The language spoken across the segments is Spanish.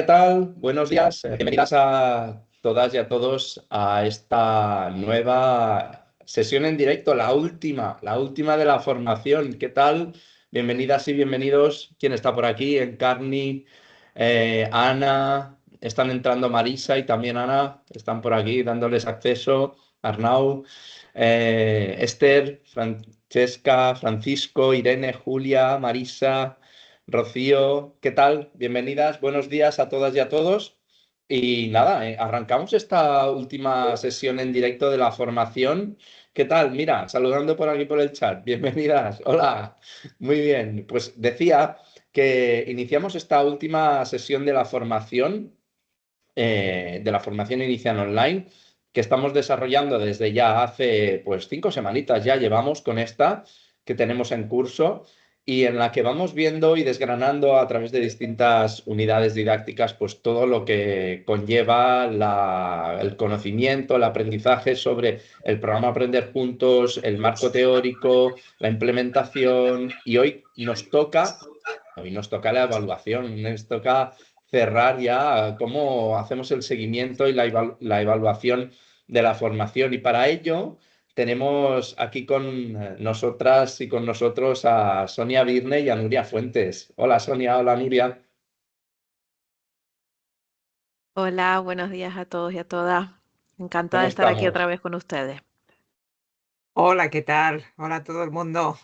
¿qué tal? Buenos días. Bienvenidas a todas y a todos a esta nueva sesión en directo, la última de la formación. ¿Qué tal? Bienvenidas y bienvenidos. ¿Quién está por aquí? Encarni, Ana, están entrando Marisa y también Ana, están por aquí dándoles acceso. Arnau, Esther, Francesca, Francisco, Irene, Julia, Marisa. Rocío, ¿qué tal? Bienvenidas, buenos días a todas y a todos. Y nada, arrancamos esta última sesión en directo de la formación. ¿Qué tal? Mira, saludando por aquí por el chat. Bienvenidas. Hola. Muy bien. Pues decía que iniciamos esta última sesión de la formación inicial online, que estamos desarrollando desde ya hace pues 5 semanitas ya llevamos con esta que tenemos en curso y en la que vamos viendo y desgranando a través de distintas unidades didácticas pues todo lo que conlleva el conocimiento, el aprendizaje sobre el programa Aprender Juntos, el marco teórico, la implementación y hoy nos toca la evaluación, nos toca cerrar ya cómo hacemos el seguimiento y la evaluación de la formación. Y para ello tenemos aquí con nosotras y con nosotros a Sonia Birne y a Nuria Fuentes. Hola Sonia, hola Nuria. Hola, buenos días a todos y a todas. Encantada ¿Cómo de estar aquí otra estamos? vez con ustedes. Hola, ¿qué tal? Hola a todo el mundo.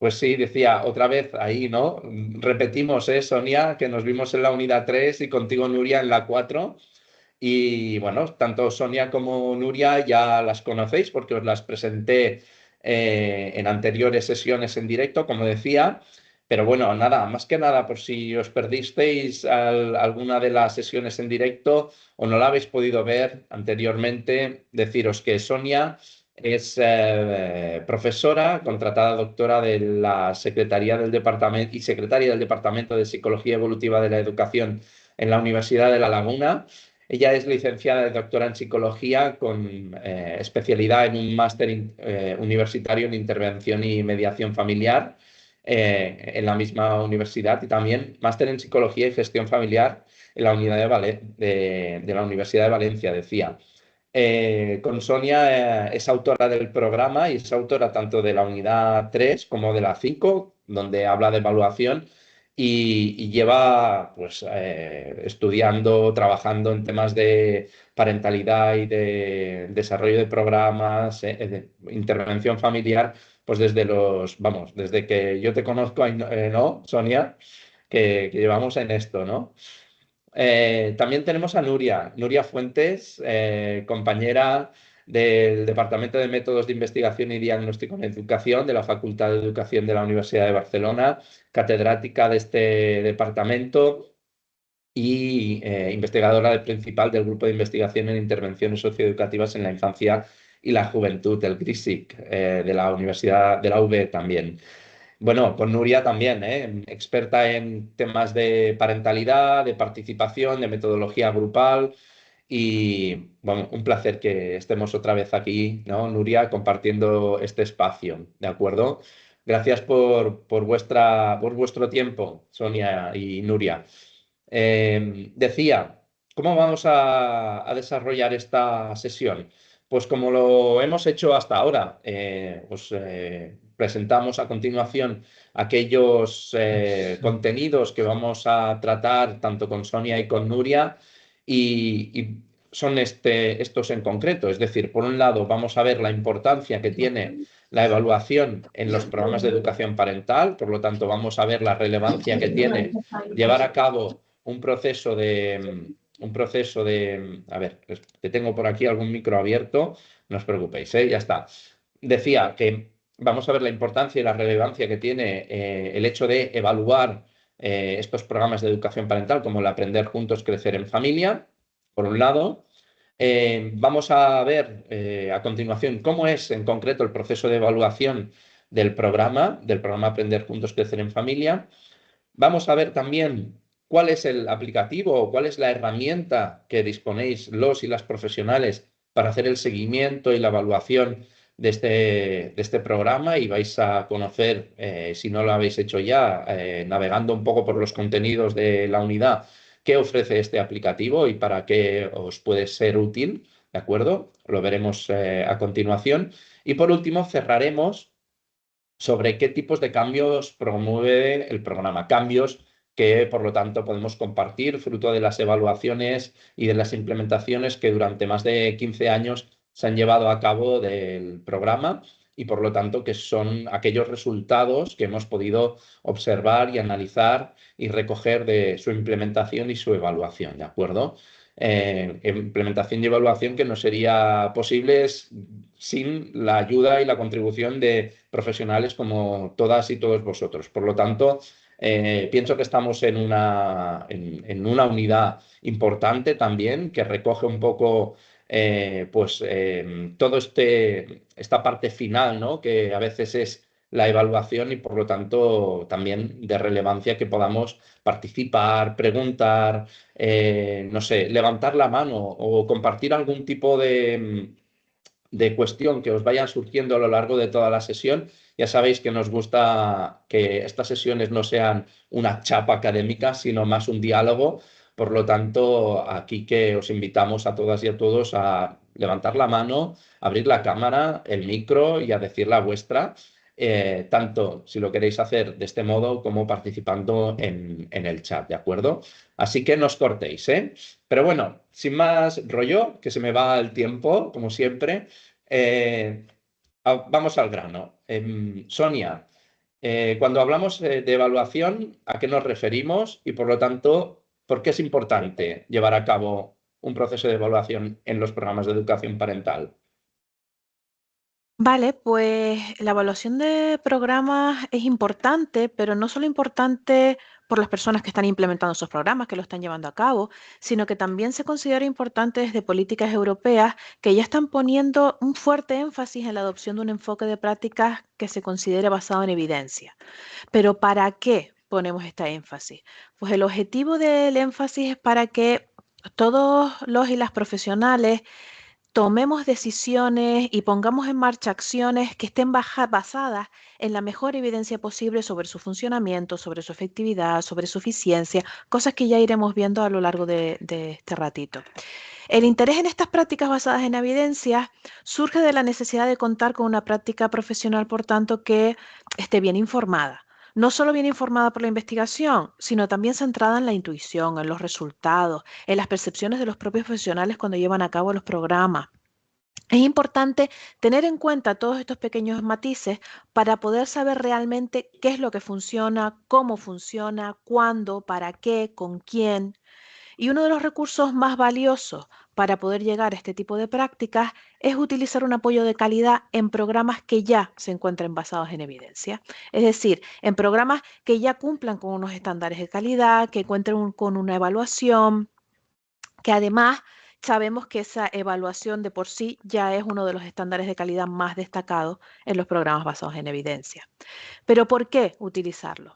Pues sí, decía otra vez ahí, ¿no? Repetimos, Sonia, que nos vimos en la unidad 3 y contigo, Nuria, en la 4. Y bueno, tanto Sonia como Nuria ya las conocéis porque os las presenté en anteriores sesiones en directo, como decía. Pero bueno, nada, más que nada, por si os perdisteis alguna de las sesiones en directo o no la habéis podido ver anteriormente, deciros que Sonia es profesora, contratada doctora de la Secretaría del Departamento y secretaria del Departamento de Psicología Evolutiva de la Educación en la Universidad de La Laguna. Ella es licenciada y doctora en psicología con especialidad en un máster universitario en intervención y mediación familiar en la misma universidad y también máster en psicología y gestión familiar en la unidad de la Universidad de Valencia, decía. Con Sonia es autora del programa y es autora tanto de la unidad 3 como de la 5, donde habla de evaluación y lleva pues, estudiando, trabajando en temas de parentalidad y de desarrollo de programas, de intervención familiar, pues desde que yo te conozco, ¿no, Sonia? Que llevamos en esto, ¿no? También tenemos a Nuria Fuentes, compañera del Departamento de Métodos de Investigación y Diagnóstico en Educación de la Facultad de Educación de la Universidad de Barcelona, catedrática de este departamento y investigadora principal del Grupo de Investigación en Intervenciones Socioeducativas en la Infancia y la Juventud, el GRISIC, de la Universidad de la UB también. Bueno, con Nuria también, experta en temas de parentalidad, de participación, de metodología grupal y bueno, un placer que estemos otra vez aquí, ¿no, Nuria, compartiendo este espacio, ¿de acuerdo? Gracias por vuestro tiempo, Sonia y Nuria. Decía, ¿cómo vamos a desarrollar esta sesión? Pues como lo hemos hecho hasta ahora, presentamos a continuación aquellos contenidos que vamos a tratar tanto con Sonia y con Nuria y son estos en concreto. Es decir, por un lado vamos a ver la importancia que tiene la evaluación en los programas de educación parental, por lo tanto vamos a ver la relevancia que tiene llevar a cabo a ver, que tengo por aquí algún micro abierto, no os preocupéis, ya está. Decía que vamos a ver la importancia y la relevancia que tiene el hecho de evaluar estos programas de educación parental, como el Aprender Juntos, Crecer en Familia, por un lado. Vamos a ver a continuación cómo es en concreto el proceso de evaluación del programa Aprender Juntos, Crecer en Familia. Vamos a ver también cuál es el aplicativo o cuál es la herramienta que disponéis los y las profesionales para hacer el seguimiento y la evaluación de este programa y vais a conocer, si no lo habéis hecho ya, navegando un poco por los contenidos de la unidad, qué ofrece este aplicativo y para qué os puede ser útil, ¿de acuerdo? Lo veremos a continuación. Y por último, cerraremos sobre qué tipos de cambios promueve el programa. Cambios que, por lo tanto, podemos compartir fruto de las evaluaciones y de las implementaciones que durante más de 15 años se han llevado a cabo del programa y, por lo tanto, que son aquellos resultados que hemos podido observar y analizar y recoger de su implementación y su evaluación, ¿de acuerdo? Implementación y evaluación que no sería posible sin la ayuda y la contribución de profesionales como todas y todos vosotros. Por lo tanto, pienso que estamos en una unidad importante también que recoge un poco todo esta parte final, ¿no? Que a veces es la evaluación y por lo tanto también de relevancia que podamos participar, preguntar, no sé, levantar la mano o compartir algún tipo de cuestión que os vayan surgiendo a lo largo de toda la sesión. Ya sabéis que nos gusta que estas sesiones no sean una chapa académica, sino más un diálogo. Por lo tanto, aquí que os invitamos a todas y a todos a levantar la mano, abrir la cámara, el micro y a decir la vuestra, tanto si lo queréis hacer de este modo como participando en el chat, ¿de acuerdo? Así que no os cortéis, ¿eh? Pero bueno, sin más rollo, que se me va el tiempo, como siempre, eh, vamos al grano. Sonia, cuando hablamos de evaluación, ¿a qué nos referimos? Y por lo tanto, ¿por qué es importante llevar a cabo un proceso de evaluación en los programas de educación parental? Vale, pues la evaluación de programas es importante, pero no solo importante por las personas que están implementando esos programas, que lo están llevando a cabo, sino que también se considera importante desde políticas europeas que ya están poniendo un fuerte énfasis en la adopción de un enfoque de prácticas que se considere basado en evidencia. Pero ¿para qué ponemos este énfasis? Pues el objetivo del énfasis es para que todos los y las profesionales tomemos decisiones y pongamos en marcha acciones que estén basadas en la mejor evidencia posible sobre su funcionamiento, sobre su efectividad, sobre su eficiencia, cosas que ya iremos viendo a lo largo de este ratito. El interés en estas prácticas basadas en evidencia surge de la necesidad de contar con una práctica profesional, por tanto, que esté bien informada. No solo bien informada por la investigación, sino también centrada en la intuición, en los resultados, en las percepciones de los propios profesionales cuando llevan a cabo los programas. Es importante tener en cuenta todos estos pequeños matices para poder saber realmente qué es lo que funciona, cómo funciona, cuándo, para qué, con quién. Y uno de los recursos más valiosos para poder llegar a este tipo de prácticas es utilizar un apoyo de calidad en programas que ya se encuentren basados en evidencia. Es decir, en programas que ya cumplan con unos estándares de calidad, que cuenten con una evaluación, que además sabemos que esa evaluación de por sí ya es uno de los estándares de calidad más destacados en los programas basados en evidencia. Pero ¿por qué utilizarlos?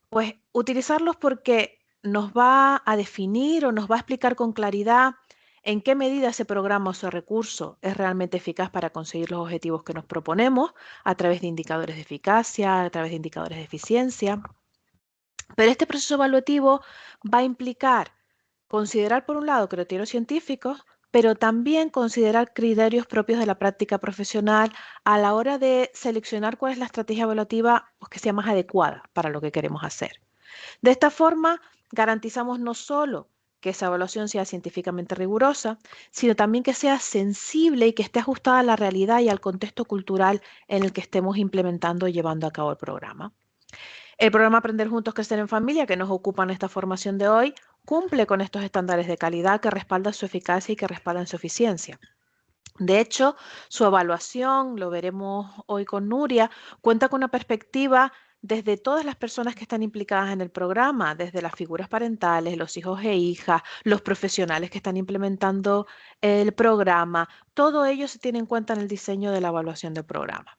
Pues utilizarlos porque nos va a definir o nos va a explicar con claridad en qué medida ese programa o ese recurso es realmente eficaz para conseguir los objetivos que nos proponemos a través de indicadores de eficacia, a través de indicadores de eficiencia. Pero este proceso evaluativo va a implicar considerar, por un lado, criterios científicos, pero también considerar criterios propios de la práctica profesional a la hora de seleccionar cuál es la estrategia evaluativa pues, que sea más adecuada para lo que queremos hacer. De esta forma, garantizamos no solo que esa evaluación sea científicamente rigurosa, sino también que sea sensible y que esté ajustada a la realidad y al contexto cultural en el que estemos implementando y llevando a cabo el programa. El programa Aprender Juntos, Crecer en Familia, que nos ocupa en esta formación de hoy, cumple con estos estándares de calidad que respaldan su eficacia y que respaldan su eficiencia. De hecho, su evaluación, lo veremos hoy con Nuria, cuenta con una perspectiva desde todas las personas que están implicadas en el programa, desde las figuras parentales, los hijos e hijas, los profesionales que están implementando el programa. Todo ello se tiene en cuenta en el diseño de la evaluación del programa.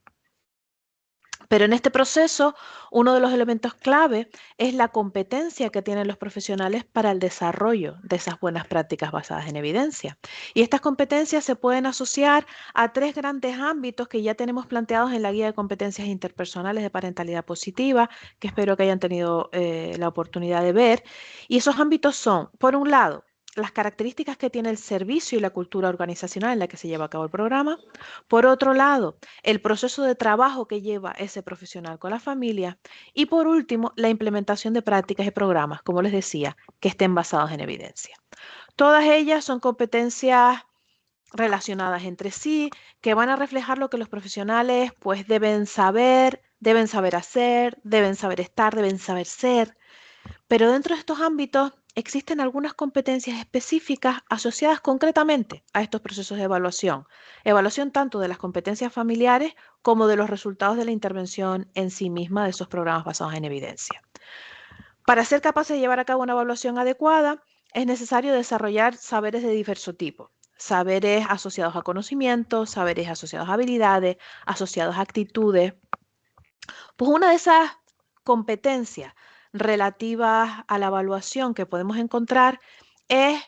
Pero en este proceso, uno de los elementos clave es la competencia que tienen los profesionales para el desarrollo de esas buenas prácticas basadas en evidencia. Y estas competencias se pueden asociar a 3 grandes ámbitos que ya tenemos planteados en la Guía de Competencias Interpersonales de Parentalidad Positiva, que espero que hayan tenido la oportunidad de ver. Y esos ámbitos son, por un lado, las características que tiene el servicio y la cultura organizacional en la que se lleva a cabo el programa. Por otro lado, el proceso de trabajo que lleva ese profesional con la familia. Y por último, la implementación de prácticas y programas, como les decía, que estén basados en evidencia. Todas ellas son competencias relacionadas entre sí, que van a reflejar lo que los profesionales pues deben saber hacer, deben saber estar, deben saber ser. Pero dentro de estos ámbitos existen algunas competencias específicas asociadas concretamente a estos procesos de evaluación. Evaluación tanto de las competencias familiares como de los resultados de la intervención en sí misma de esos programas basados en evidencia. Para ser capaces de llevar a cabo una evaluación adecuada, es necesario desarrollar saberes de diverso tipo. Saberes asociados a conocimientos, saberes asociados a habilidades, asociados a actitudes. Pues una de esas competencias relativas a la evaluación que podemos encontrar es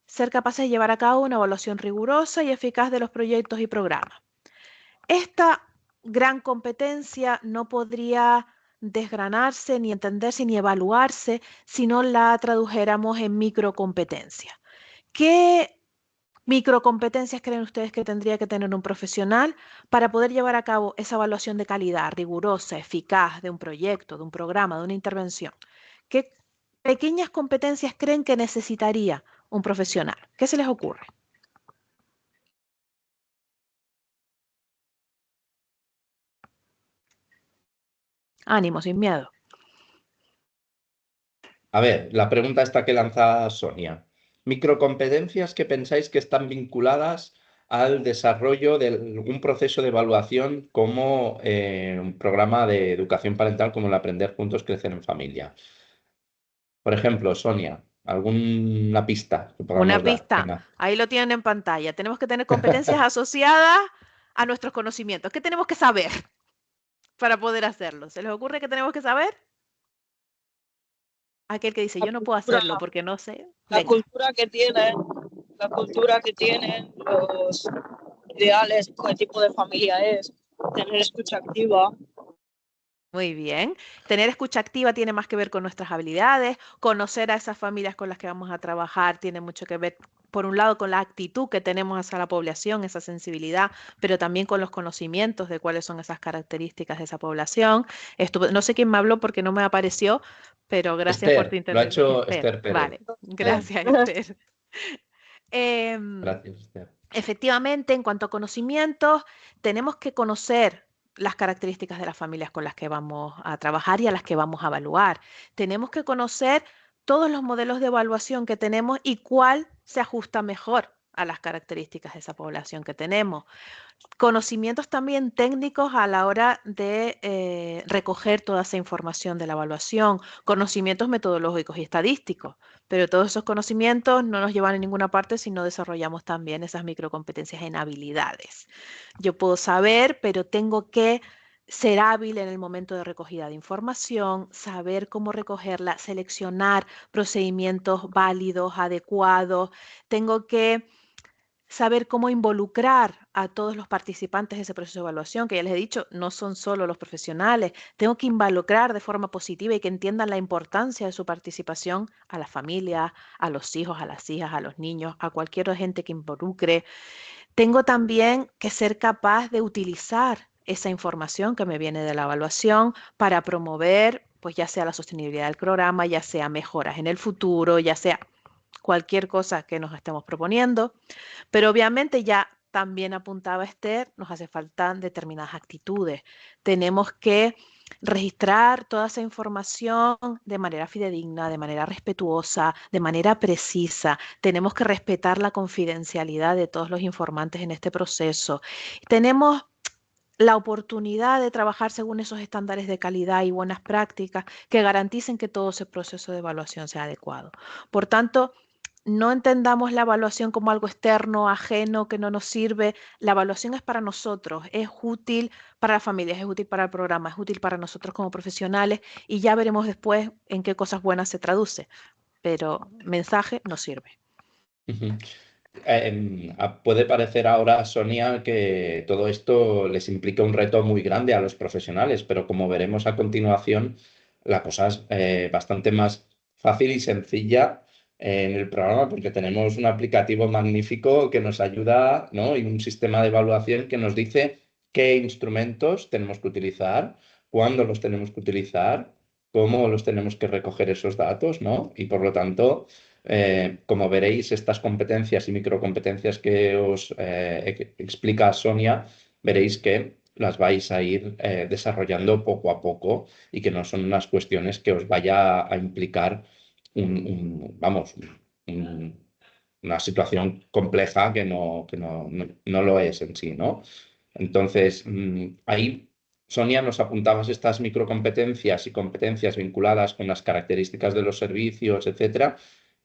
ser capaces de llevar a cabo una evaluación rigurosa y eficaz de los proyectos y programas. Esta gran competencia no podría desgranarse, ni entenderse, ni evaluarse si no la tradujéramos en microcompetencias. ¿Qué microcompetencias creen ustedes que tendría que tener un profesional para poder llevar a cabo esa evaluación de calidad rigurosa, eficaz de un proyecto, de un programa, de una intervención? ¿Qué pequeñas competencias creen que necesitaría un profesional? ¿Qué se les ocurre? Ánimo, sin miedo. A ver, la pregunta esta que lanza Sonia. Microcompetencias que pensáis que están vinculadas al desarrollo de un proceso de evaluación como un programa de educación parental como el Aprender Juntos, Crecer en Familia. Por ejemplo, Sonia, ¿alguna pista que Una podamos dar? pista, Venga. ahí lo tienen en pantalla. Tenemos que tener competencias asociadas a nuestros conocimientos. ¿Qué tenemos que saber para poder hacerlo? ¿Se les ocurre que tenemos que saber? Aquel que dice, La yo no puedo cultura, hacerlo porque no sé. la Venga. cultura que tienen, los ideales, qué tipo de familia es, tener escucha activa. Muy bien. Tener escucha activa tiene más que ver con nuestras habilidades. Conocer a esas familias con las que vamos a trabajar tiene mucho que ver, por un lado, con la actitud que tenemos hacia la población, esa sensibilidad, pero también con los conocimientos de cuáles son esas características de esa población. No sé quién me habló porque no me apareció, pero gracias por tu Esther, lo ha intervención. hecho Esther, Esther Pérez. vale. Gracias, Esther. Gracias, Esther. Efectivamente, en cuanto a conocimientos, tenemos que conocer las características de las familias con las que vamos a trabajar y a las que vamos a evaluar. Tenemos que conocer todos los modelos de evaluación que tenemos y cuál se ajusta mejor a las características de esa población que tenemos. Conocimientos también técnicos a la hora de recoger toda esa información de la evaluación, conocimientos metodológicos y estadísticos, pero todos esos conocimientos no nos llevan a ninguna parte si no desarrollamos también esas microcompetencias en habilidades. Yo puedo saber, pero tengo que ser hábil en el momento de recogida de información, saber cómo recogerla, seleccionar procedimientos válidos, adecuados, tengo que saber cómo involucrar a todos los participantes de ese proceso de evaluación, que ya les he dicho, no son solo los profesionales, tengo que involucrar de forma positiva y que entiendan la importancia de su participación a la familia, a los hijos, a las hijas, a los niños, a cualquier gente que involucre. Tengo también que ser capaz de utilizar esa información que me viene de la evaluación para promover, pues ya sea la sostenibilidad del programa, ya sea mejoras en el futuro, ya sea cualquier cosa que nos estemos proponiendo. Pero obviamente ya también apuntaba Esther, nos hace falta determinadas actitudes. Tenemos que registrar toda esa información de manera fidedigna, de manera respetuosa, de manera precisa. Tenemos que respetar la confidencialidad de todos los informantes en este proceso. Tenemos la oportunidad de trabajar según esos estándares de calidad y buenas prácticas que garanticen que todo ese proceso de evaluación sea adecuado. Por tanto, no entendamos la evaluación como algo externo, ajeno, que no nos sirve. La evaluación es para nosotros, es útil para las familias, es útil para el programa, es útil para nosotros como profesionales y ya veremos después en qué cosas buenas se traduce. Pero mensaje no sirve. Ujú. Puede parecer ahora, Sonia, que todo esto les implica un reto muy grande a los profesionales, pero como veremos a continuación, la cosa es bastante más fácil y sencilla en el programa porque tenemos un aplicativo magnífico que nos ayuda, ¿no? Y un sistema de evaluación que nos dice qué instrumentos tenemos que utilizar, cuándo los tenemos que utilizar, cómo los tenemos que recoger esos datos, ¿no? Y por lo tanto como veréis, estas competencias y microcompetencias que os explica Sonia, veréis que las vais a ir desarrollando poco a poco y que no son unas cuestiones que os vaya a implicar vamos, una situación compleja que no lo es en sí, ¿no? Entonces, ahí, Sonia, nos apuntabas estas microcompetencias y competencias vinculadas con las características de los servicios, etcétera,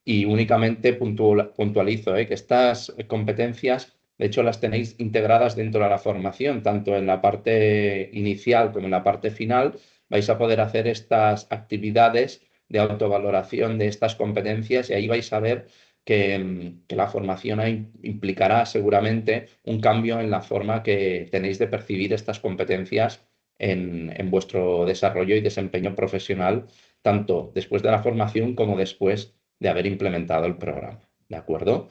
y únicamente puntualizo que estas competencias, de hecho, las tenéis integradas dentro de la formación, tanto en la parte inicial como en la parte final. Vais a poder hacer estas actividades de autovaloración de estas competencias y ahí vais a ver que la formación implicará seguramente un cambio en la forma que tenéis de percibir estas competencias en vuestro desarrollo y desempeño profesional, tanto después de la formación como después de haber implementado el programa. ¿De acuerdo?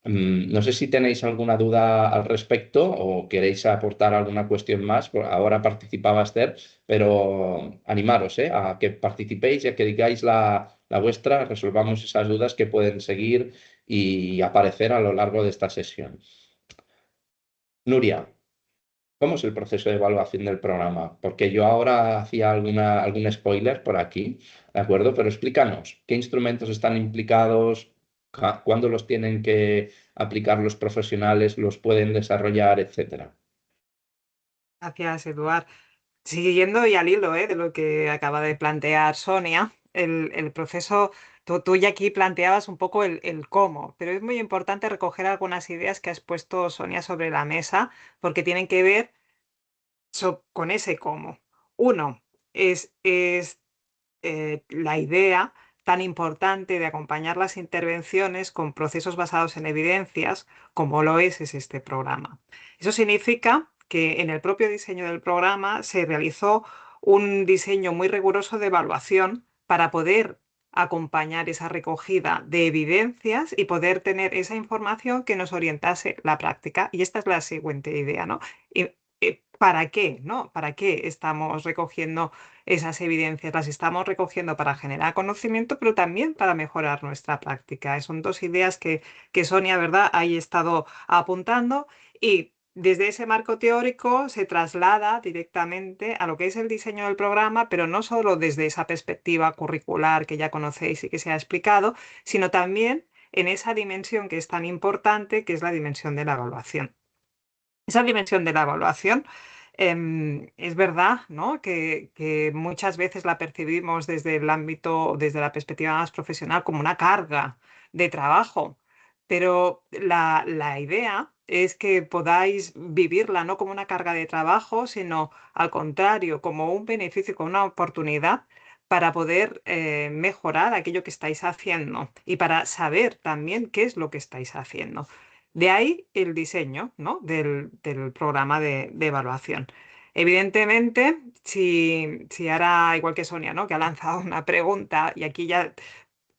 No sé si tenéis alguna duda al respecto o queréis aportar alguna cuestión más. Ahora participaba Esther, pero animaros a que participéis y a que digáis la vuestra, resolvamos esas dudas que pueden seguir y aparecer a lo largo de esta sesión. Nuria, ¿cómo es el proceso de evaluación del programa? Porque yo ahora hacía algún spoiler por aquí, ¿de acuerdo? Pero explícanos, ¿qué instrumentos están implicados? ¿Cuándo los tienen que aplicar los profesionales? ¿Los pueden desarrollar, etcétera? Gracias, Eduard. Siguiendo y al hilo de lo que acaba de plantear Sonia, el proceso, tú ya aquí planteabas un poco el cómo, pero es muy importante recoger algunas ideas que has puesto, Sonia, sobre la mesa, porque tienen que ver con ese cómo. Uno es la idea tan importante de acompañar las intervenciones con procesos basados en evidencias, como lo es este programa. Eso significa que en el propio diseño del programa se realizó un diseño muy riguroso de evaluación para poder acompañar esa recogida de evidencias y poder tener esa información que nos orientase la práctica. Y esta es la siguiente idea, ¿no? ¿Para qué, no? ¿Para qué estamos recogiendo esas evidencias? Las estamos recogiendo para generar conocimiento, pero también para mejorar nuestra práctica. Son dos ideas que Sonia, ¿verdad?, ha estado apuntando y desde ese marco teórico se traslada directamente a lo que es el diseño del programa, pero no solo desde esa perspectiva curricular que ya conocéis y que se ha explicado, sino también en esa dimensión que es tan importante, que es la dimensión de la evaluación. Esa dimensión de la evaluación es verdad, ¿no?, que muchas veces la percibimos desde el ámbito, desde la perspectiva más profesional, como una carga de trabajo, pero la idea es que podáis vivirla no como una carga de trabajo, sino al contrario, como un beneficio, como una oportunidad para poder mejorar aquello que estáis haciendo y para saber también qué es lo que estáis haciendo. De ahí el diseño, ¿no?, del programa de evaluación. Evidentemente, si ahora, igual que Sonia, ¿no?, que ha lanzado una pregunta y aquí ya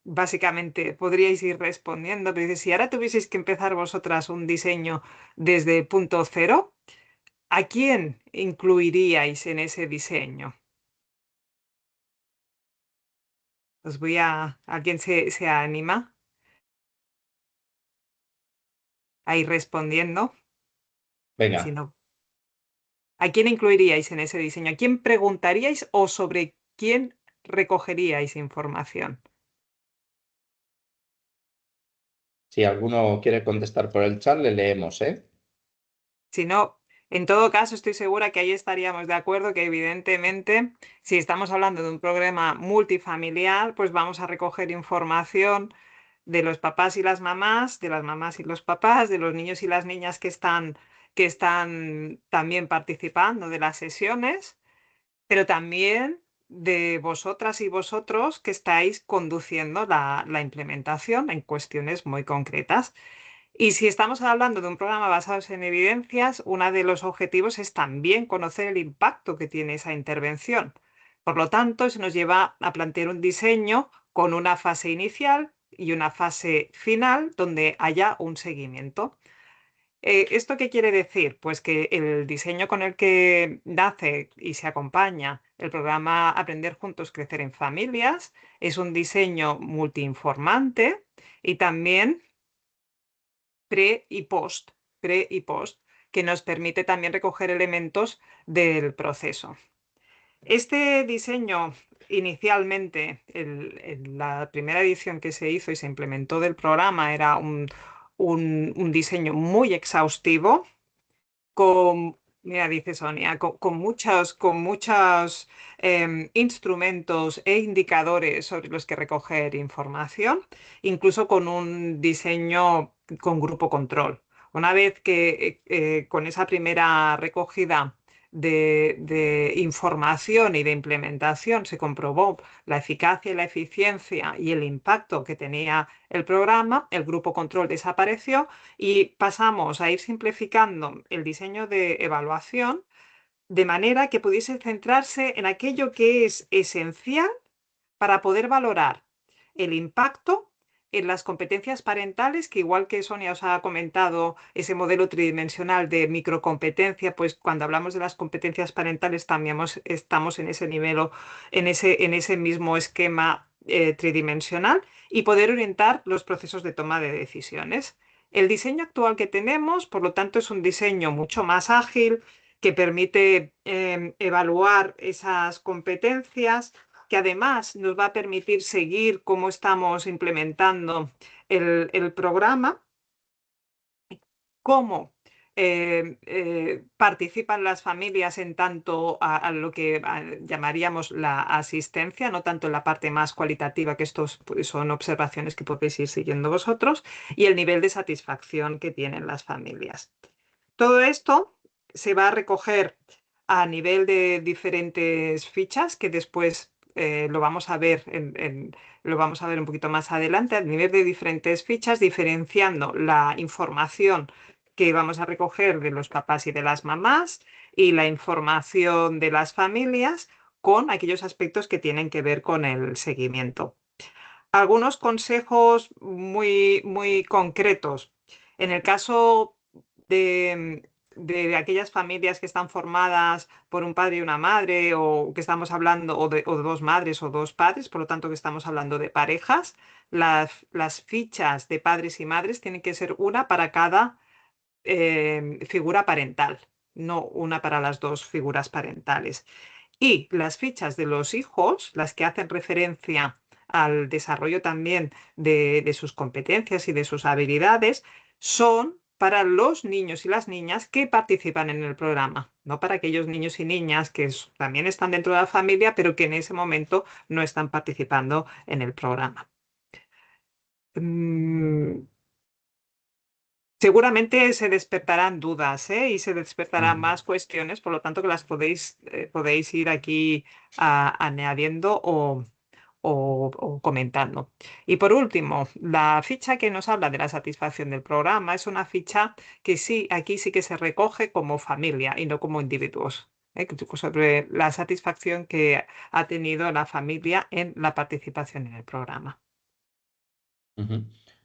básicamente podríais ir respondiendo, pero dice, si ahora tuvieseis que empezar vosotras un diseño desde punto cero, ¿a quién incluiríais en ese diseño? ¿Alguien se anima a ir respondiendo? Si Venga, no, ¿a quién incluiríais en ese diseño? ¿A quién preguntaríais o sobre quién recogeríais información? si alguno quiere contestar por el chat, le leemos, ¿eh? Si no, en todo caso, estoy segura que ahí estaríamos de acuerdo que evidentemente, si estamos hablando de un programa multifamiliar, pues vamos a recoger información de los papás y las mamás, de las mamás y los papás, de los niños y las niñas que están también participando de las sesiones, pero también de vosotras y vosotros que estáis conduciendo la implementación en cuestiones muy concretas. Y si estamos hablando de un programa basado en evidencias, uno de los objetivos es también conocer el impacto que tiene esa intervención. Por lo tanto, eso nos lleva a plantear un diseño con una fase inicial y una fase final donde haya un seguimiento. ¿Esto qué quiere decir? Pues que el diseño con el que nace y se acompaña el programa Aprender Juntos, Crecer en Familias es un diseño multiinformante y también pre y post, que nos permite también recoger elementos del proceso. Este diseño, inicialmente, la primera edición que se hizo y se implementó del programa era un diseño muy exhaustivo, mira, dice Sonia, con muchos instrumentos e indicadores sobre los que recoger información, incluso con un diseño con grupo control. Una vez que con esa primera recogida de información y de implementación se comprobó la eficacia y la eficiencia y el impacto que tenía el programa, el grupo control desapareció y pasamos a ir simplificando el diseño de evaluación de manera que pudiese centrarse en aquello que es esencial para poder valorar el impacto en las competencias parentales, que igual que Sonia os ha comentado ese modelo tridimensional de microcompetencia, pues cuando hablamos de las competencias parentales también estamos en ese nivel, en ese mismo esquema tridimensional y poder orientar los procesos de toma de decisiones. El diseño actual que tenemos, por lo tanto, es un diseño mucho más ágil que permite evaluar esas competencias, que además nos va a permitir seguir cómo estamos implementando el programa, cómo participan las familias en tanto a lo que llamaríamos la asistencia, no tanto en la parte más cualitativa, que estos pues, son observaciones que podéis ir siguiendo vosotros, y el nivel de satisfacción que tienen las familias. Todo esto se va a recoger a nivel de diferentes fichas que después lo vamos a ver lo vamos a ver un poquito más adelante, a nivel de diferentes fichas, diferenciando la información que vamos a recoger de los papás y de las mamás y la información de las familias con aquellos aspectos que tienen que ver con el seguimiento. Algunos consejos muy, muy concretos. En el caso de aquellas familias que están formadas por un padre y una madre, o que estamos hablando, o de dos madres o dos padres, por lo tanto que estamos hablando de parejas, las fichas de padres y madres tienen que ser una para cada figura parental, no una para las dos figuras parentales. Y las fichas de los hijos, las que hacen referencia al desarrollo también de sus competencias y de sus habilidades, son para los niños y las niñas que participan en el programa, no para aquellos niños y niñas que también están dentro de la familia, pero que en ese momento no están participando en el programa. Seguramente se despertarán dudas, y se despertarán más cuestiones, por lo tanto que las podéis ir aquí añadiendo o comentando. Y por último, la ficha que nos habla de la satisfacción del programa es una ficha que sí, aquí sí que se recoge como familia y no como individuos, sobre la satisfacción que ha tenido la familia en la participación en el programa.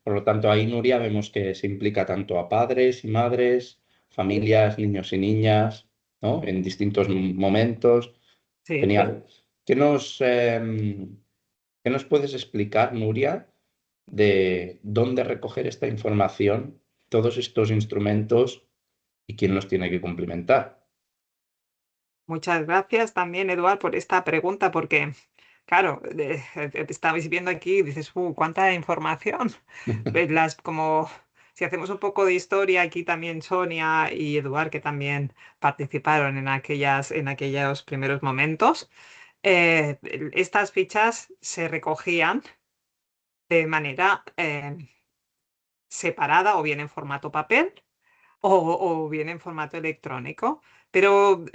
Por lo tanto, ahí, Nuria, vemos que se implica tanto a padres y madres, familias, niños y niñas, ¿no? En distintos momentos. Sí. Genial. ¿Qué nos puedes explicar, Nuria, de dónde recoger esta información, todos estos instrumentos y quién los tiene que complementar? Muchas gracias también, Eduard, por esta pregunta, porque, claro, estabais viendo aquí y dices, ¿cuánta información? Como si hacemos un poco de historia, aquí también Sonia y Eduard, que también participaron en aquellos primeros momentos, estas fichas se recogían de manera separada, o bien en formato papel o bien en formato electrónico. Pero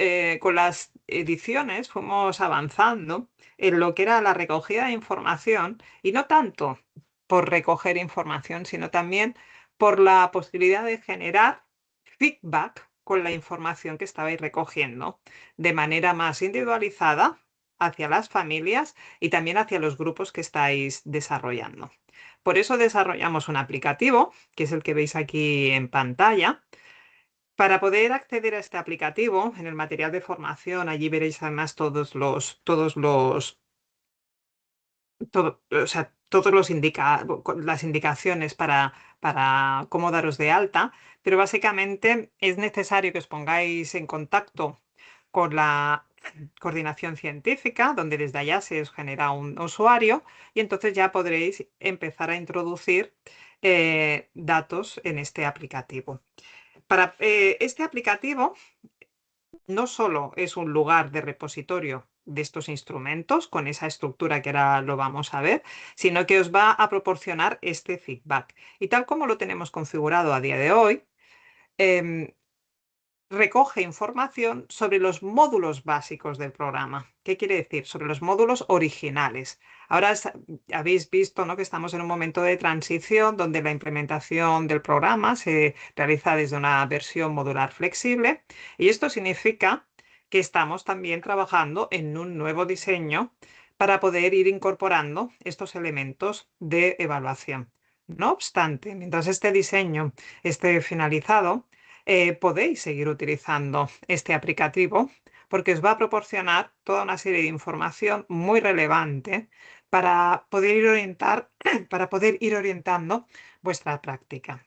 con las ediciones fuimos avanzando en lo que era la recogida de información, y no tanto por recoger información, sino también por la posibilidad de generar feedback con la información que estabais recogiendo de manera más individualizada hacia las familias y también hacia los grupos que estáis desarrollando. Por eso desarrollamos un aplicativo, que es el que veis aquí en pantalla. Para poder acceder a este aplicativo, en el material de formación, allí veréis además todos los las indicaciones para cómo daros de alta, pero básicamente es necesario que os pongáis en contacto con la coordinación científica, donde desde allá se os genera un usuario, y entonces ya podréis empezar a introducir datos en este aplicativo. Para este aplicativo no solo es un lugar de repositorio de estos instrumentos, con esa estructura que ahora lo vamos a ver, sino que os va a proporcionar este feedback. Y tal como lo tenemos configurado a día de hoy, recoge información sobre los módulos básicos del programa. ¿Qué quiere decir? Sobre los módulos originales. Ahora habéis visto, ¿no?, que estamos en un momento de transición donde la implementación del programa se realiza desde una versión modular flexible, y esto significa que estamos también trabajando en un nuevo diseño para poder ir incorporando estos elementos de evaluación. No obstante, mientras este diseño esté finalizado, podéis seguir utilizando este aplicativo, porque os va a proporcionar toda una serie de información muy relevante para poder ir orientando vuestra práctica.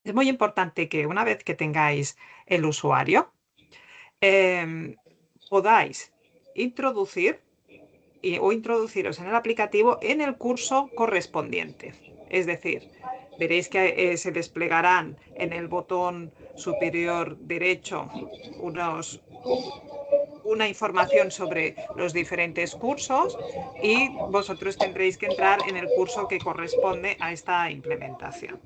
Es muy importante que una vez que tengáis el usuario, podáis introduciros en el aplicativo en el curso correspondiente. Es decir, veréis que se desplegarán en el botón superior derecho una información sobre los diferentes cursos, y vosotros tendréis que entrar en el curso que corresponde a esta implementación.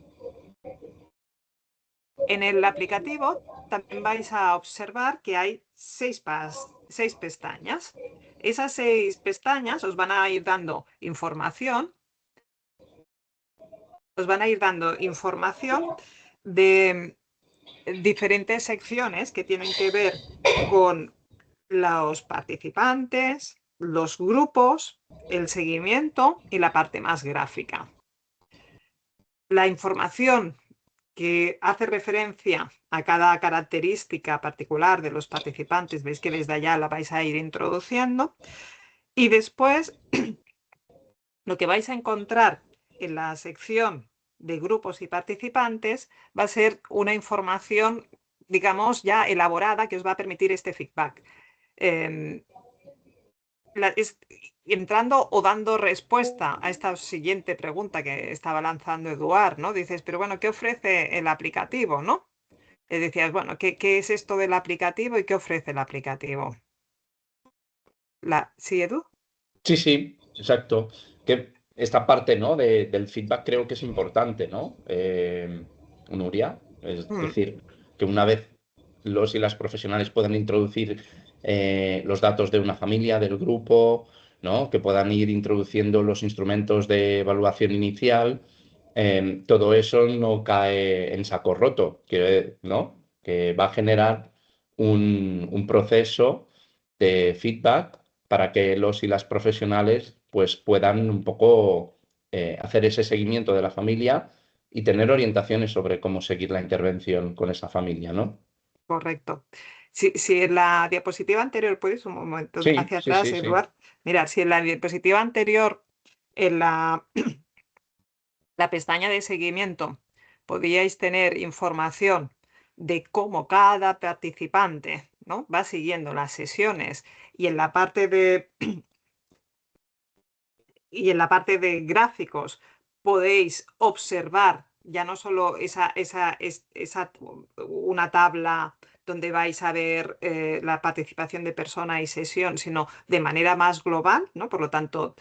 En el aplicativo también vais a observar que hay 6 pestañas. Esas 6 pestañas os van a ir dando información. De diferentes secciones que tienen que ver con los participantes, los grupos, el seguimiento y la parte más gráfica. La información que hace referencia a cada característica particular de los participantes, veis que desde allá la vais a ir introduciendo, y después lo que vais a encontrar en la sección de grupos y participantes va a ser una información, digamos, ya elaborada, que os va a permitir este feedback. Entrando o dando respuesta a esta siguiente pregunta que estaba lanzando Eduard, ¿no? Dices, pero bueno, ¿qué ofrece el aplicativo, no? Decías, bueno, ¿qué es esto del aplicativo y qué ofrece el aplicativo? ¿Sí, Edu? Sí, exacto. Que esta parte, ¿no?, del feedback creo que es importante, ¿no? Nuria, es decir, que una vez los y las profesionales puedan introducir los datos de una familia, del grupo, ¿no?, que puedan ir introduciendo los instrumentos de evaluación inicial, todo eso no cae en saco roto, ¿no?, que va a generar un proceso de feedback para que los y las profesionales pues puedan un poco hacer ese seguimiento de la familia y tener orientaciones sobre cómo seguir la intervención con esa familia, ¿no? Correcto. Si en la diapositiva anterior, puedes un momento hacia atrás, Sí. Eduard. Mirad, si en la diapositiva anterior, en la pestaña de seguimiento, podíais tener información de cómo cada participante, ¿no?, va siguiendo las sesiones, y en la parte de gráficos podéis observar ya no solo una tabla donde vais a ver la participación de persona y sesión, sino de manera más global, ¿no? Por lo tanto,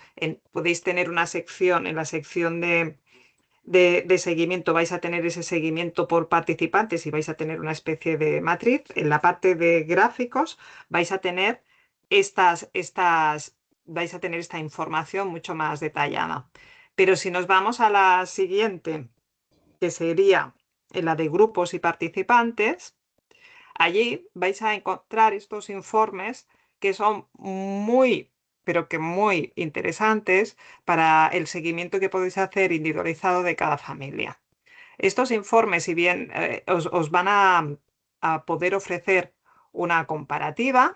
podéis tener una sección, en la sección de seguimiento vais a tener ese seguimiento por participantes y vais a tener una especie de matriz. En la parte de gráficos vais a tener vais a tener esta información mucho más detallada. Pero si nos vamos a la siguiente, que sería la de grupos y participantes, allí vais a encontrar estos informes que son muy, pero que muy interesantes para el seguimiento que podéis hacer individualizado de cada familia. Estos informes, si bien os van a poder ofrecer una comparativa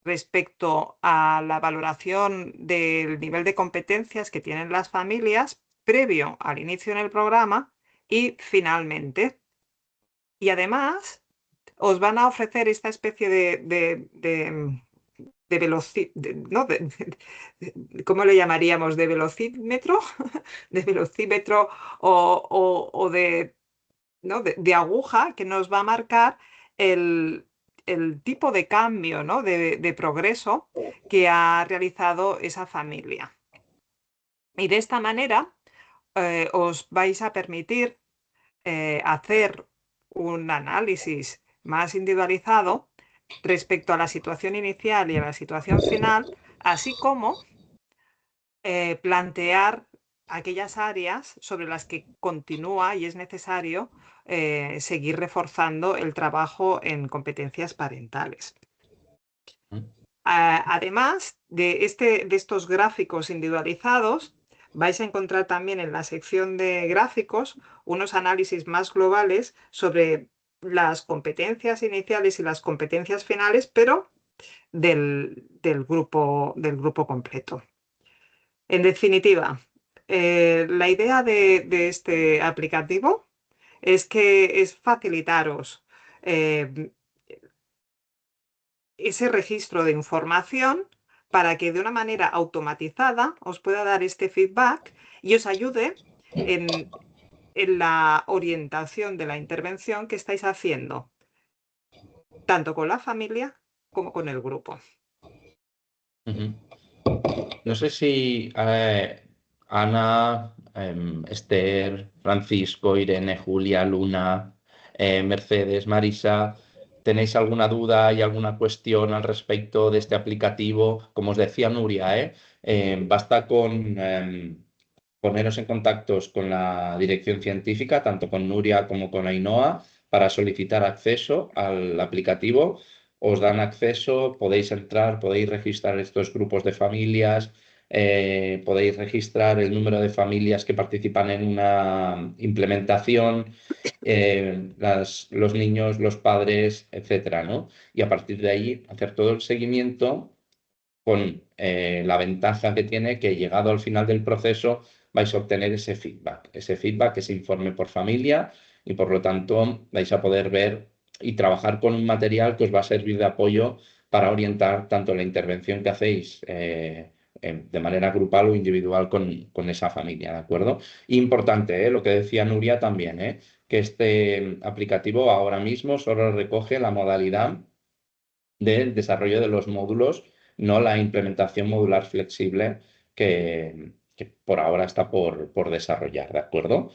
respecto a la valoración del nivel de competencias que tienen las familias previo al inicio en el programa y finalmente. Y además os van a ofrecer esta especie de ¿no? ¿Cómo le llamaríamos? ¿De velocímetro? De velocímetro o ¿no? de aguja que nos va a marcar el tipo de cambio, ¿no? de progreso que ha realizado esa familia. Y de esta manera os vais a permitir hacer un análisis más individualizado respecto a la situación inicial y a la situación final, así como plantear aquellas áreas sobre las que continúa y es necesario seguir reforzando el trabajo en competencias parentales. Además de estos gráficos individualizados, vais a encontrar también en la sección de gráficos unos análisis más globales sobre las competencias iniciales y las competencias finales, pero del grupo completo. En definitiva, la idea de este aplicativo es que es facilitaros ese registro de información para que de una manera automatizada os pueda dar este feedback y os ayude en la orientación de la intervención que estáis haciendo, tanto con la familia como con el grupo. No sé si Ana, Esther, Francisco, Irene, Julia, Luna, Mercedes, Marisa, ¿tenéis alguna duda y alguna cuestión al respecto de este aplicativo? Como os decía Nuria, basta con poneros en contacto con la dirección científica, tanto con Nuria como con Ainhoa, para solicitar acceso al aplicativo. Os dan acceso, podéis entrar, podéis registrar estos grupos de familias, podéis registrar el número de familias que participan en una implementación, los niños, los padres, etcétera, ¿no? Y a partir de ahí hacer todo el seguimiento con la ventaja que tiene que llegado al final del proceso vais a obtener ese feedback, ese informe por familia y por lo tanto vais a poder ver y trabajar con un material que os va a servir de apoyo para orientar tanto la intervención que hacéis de manera grupal o individual con esa familia, ¿de acuerdo? Importante, lo que decía Nuria también, que este aplicativo ahora mismo solo recoge la modalidad del desarrollo de los módulos, no la implementación modular flexible que por ahora está por desarrollar, ¿de acuerdo?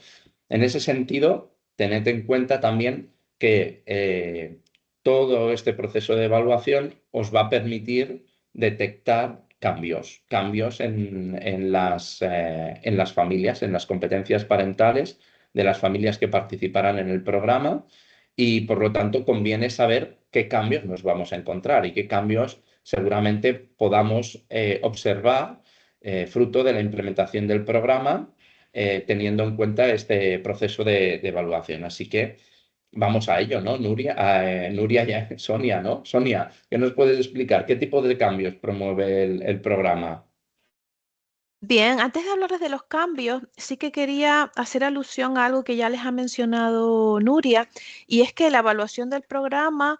En ese sentido, tened en cuenta también que todo este proceso de evaluación os va a permitir detectar cambios en las familias, en las competencias parentales de las familias que participarán en el programa y por lo tanto conviene saber qué cambios nos vamos a encontrar y qué cambios seguramente podamos observar fruto de la implementación del programa teniendo en cuenta este proceso de evaluación. Así que vamos a ello, ¿no? Nuria y Sonia, ¿no? Sonia, ¿qué nos puedes explicar? ¿Qué tipo de cambios promueve el programa? Bien, antes de hablarles de los cambios, sí que quería hacer alusión a algo que ya les ha mencionado Nuria, y es que la evaluación del programa,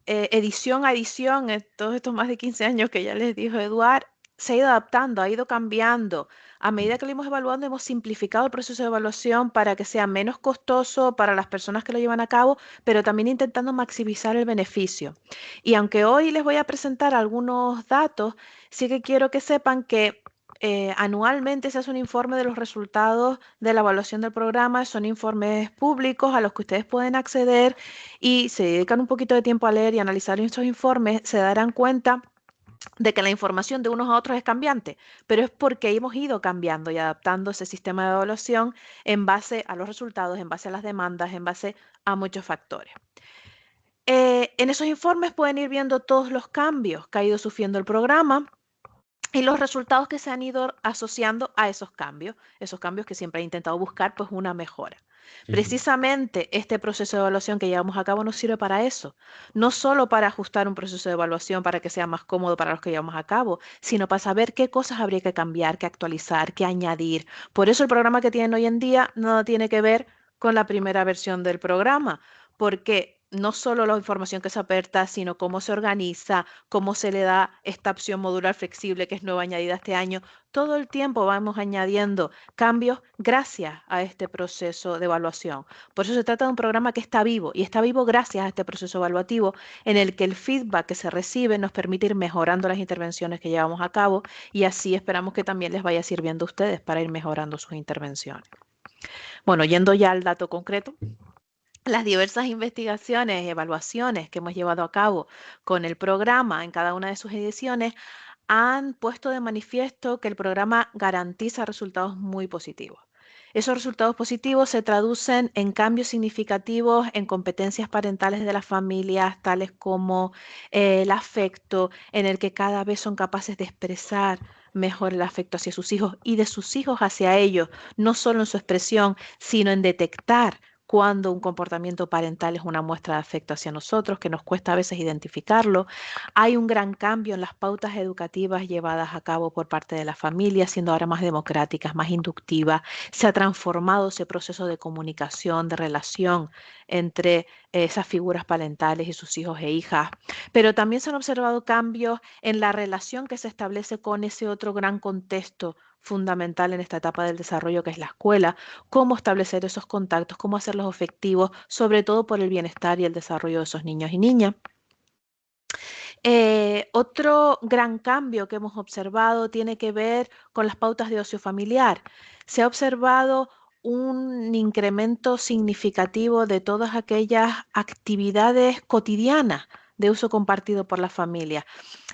edición a edición, en todos estos más de 15 años que ya les dijo Eduard, se ha ido adaptando, ha ido cambiando A medida que lo hemos evaluando, hemos simplificado el proceso de evaluación para que sea menos costoso para las personas que lo llevan a cabo, pero también intentando maximizar el beneficio. Y aunque hoy les voy a presentar algunos datos, sí que quiero que sepan que anualmente se hace un informe de los resultados de la evaluación del programa. Son informes públicos a los que ustedes pueden acceder, y se dedican un poquito de tiempo a leer y analizar estos informes, se darán cuenta de que la información de unos a otros es cambiante, pero es porque hemos ido cambiando y adaptando ese sistema de evaluación en base a los resultados, en base a las demandas, en base a muchos factores. En esos informes pueden ir viendo todos los cambios que ha ido sufriendo el programa y los resultados que se han ido asociando a esos cambios que siempre he intentado buscar pues una mejora. Precisamente este proceso de evaluación que llevamos a cabo nos sirve para eso, no solo para ajustar un proceso de evaluación para que sea más cómodo para los que llevamos a cabo, sino para saber qué cosas habría que cambiar, qué actualizar, qué añadir. Por eso el programa que tienen hoy en día nada tiene que ver con la primera versión del programa, porque no solo la información que se aporta, sino cómo se organiza, cómo se le da esta opción modular flexible que es nueva añadida este año. Todo el tiempo vamos añadiendo cambios gracias a este proceso de evaluación. Por eso se trata de un programa que está vivo, y está vivo gracias a este proceso evaluativo en el que el feedback que se recibe nos permite ir mejorando las intervenciones que llevamos a cabo, y así esperamos que también les vaya sirviendo a ustedes para ir mejorando sus intervenciones. Bueno, yendo ya al dato concreto. Las diversas investigaciones y evaluaciones que hemos llevado a cabo con el programa en cada una de sus ediciones han puesto de manifiesto que el programa garantiza resultados muy positivos. Esos resultados positivos se traducen en cambios significativos en competencias parentales de las familias, tales como el afecto, en el que cada vez son capaces de expresar mejor el afecto hacia sus hijos y de sus hijos hacia ellos, no solo en su expresión, sino en detectar cuando un comportamiento parental es una muestra de afecto hacia nosotros, que nos cuesta a veces identificarlo. Hay un gran cambio en las pautas educativas llevadas a cabo por parte de la familia, siendo ahora más democráticas, más inductivas. Se ha transformado ese proceso de comunicación, de relación entre esas figuras parentales y sus hijos e hijas. Pero también se han observado cambios en la relación que se establece con ese otro gran contexto fundamental en esta etapa del desarrollo, que es la escuela, cómo establecer esos contactos, cómo hacerlos efectivos, sobre todo por el bienestar y el desarrollo de esos niños y niñas. Otro gran cambio que hemos observado tiene que ver con las pautas de ocio familiar. Se ha observado un incremento significativo de todas aquellas actividades cotidianas de uso compartido por la familia.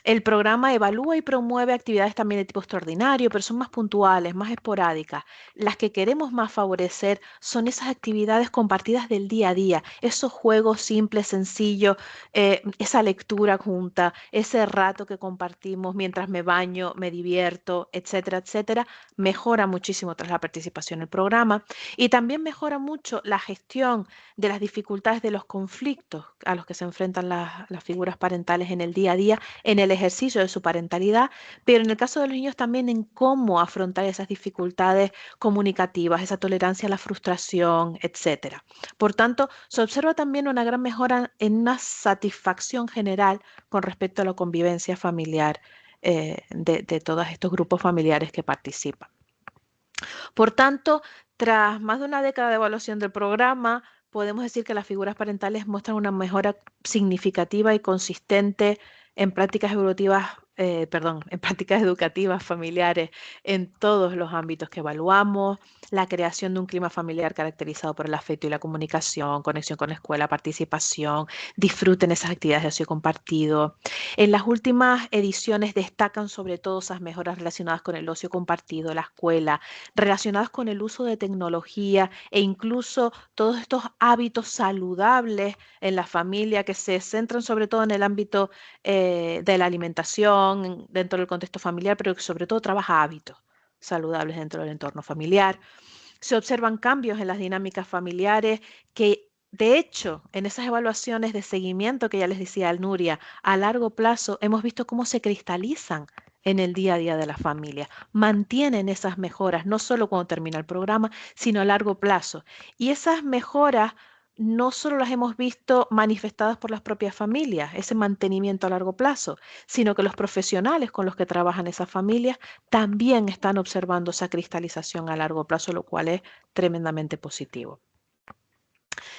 El programa evalúa y promueve actividades también de tipo extraordinario, pero son más puntuales, más esporádicas. Las que queremos más favorecer son esas actividades compartidas del día a día, esos juegos simples, sencillos, esa lectura junta, ese rato que compartimos mientras me baño, me divierto, etcétera, etcétera. Mejora muchísimo tras la participación en el programa, y también mejora mucho la gestión de las dificultades, de los conflictos a los que se enfrentan las figuras parentales en el día a día, en el ejercicio de su parentalidad, pero en el caso de los niños también en cómo afrontar esas dificultades comunicativas, esa tolerancia a la frustración, etcétera. Por tanto, se observa también una gran mejora en una satisfacción general con respecto a la convivencia familiar de todos estos grupos familiares que participan. Por tanto, tras más de una década de evaluación del programa, podemos decir que las figuras parentales muestran una mejora significativa y consistente en prácticas en prácticas educativas familiares en todos los ámbitos que evaluamos, la creación de un clima familiar caracterizado por el afecto y la comunicación, conexión con la escuela, participación, disfruten esas actividades de ocio compartido. En las últimas ediciones destacan sobre todo esas mejoras relacionadas con el ocio compartido, la escuela, relacionadas con el uso de tecnología e incluso todos estos hábitos saludables en la familia que se centran sobre todo en el ámbito de la alimentación dentro del contexto familiar, pero que sobre todo trabaja hábitos saludables dentro del entorno familiar. Se observan cambios en las dinámicas familiares que, de hecho, en esas evaluaciones de seguimiento que ya les decía Nuria, a largo plazo hemos visto cómo se cristalizan en el día a día de la familia. Mantienen esas mejoras, no solo cuando termina el programa, sino a largo plazo. Y esas mejoras no solo las hemos visto manifestadas por las propias familias, ese mantenimiento a largo plazo, sino que los profesionales con los que trabajan esas familias también están observando esa cristalización a largo plazo, lo cual es tremendamente positivo.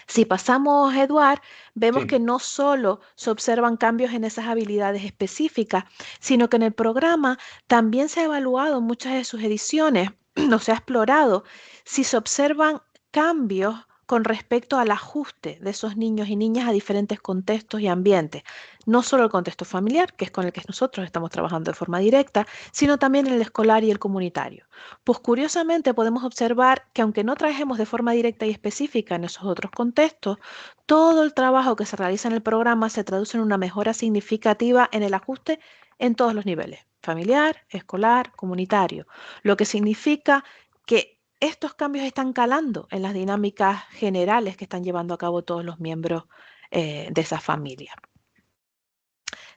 Si pasamos, Eduard, vemos que Sí, no solo se observan cambios en esas habilidades específicas, sino que en el programa también se ha evaluado en muchas de sus ediciones, o se ha explorado si se observan cambios con respecto al ajuste de esos niños y niñas a diferentes contextos y ambientes. No solo el contexto familiar, que es con el que nosotros estamos trabajando de forma directa, sino también el escolar y el comunitario. Pues curiosamente podemos observar que aunque no trabajemos de forma directa y específica en esos otros contextos, todo el trabajo que se realiza en el programa se traduce en una mejora significativa en el ajuste en todos los niveles, familiar, escolar, comunitario, lo que significa que estos cambios están calando en las dinámicas generales que están llevando a cabo todos los miembros de esa familia.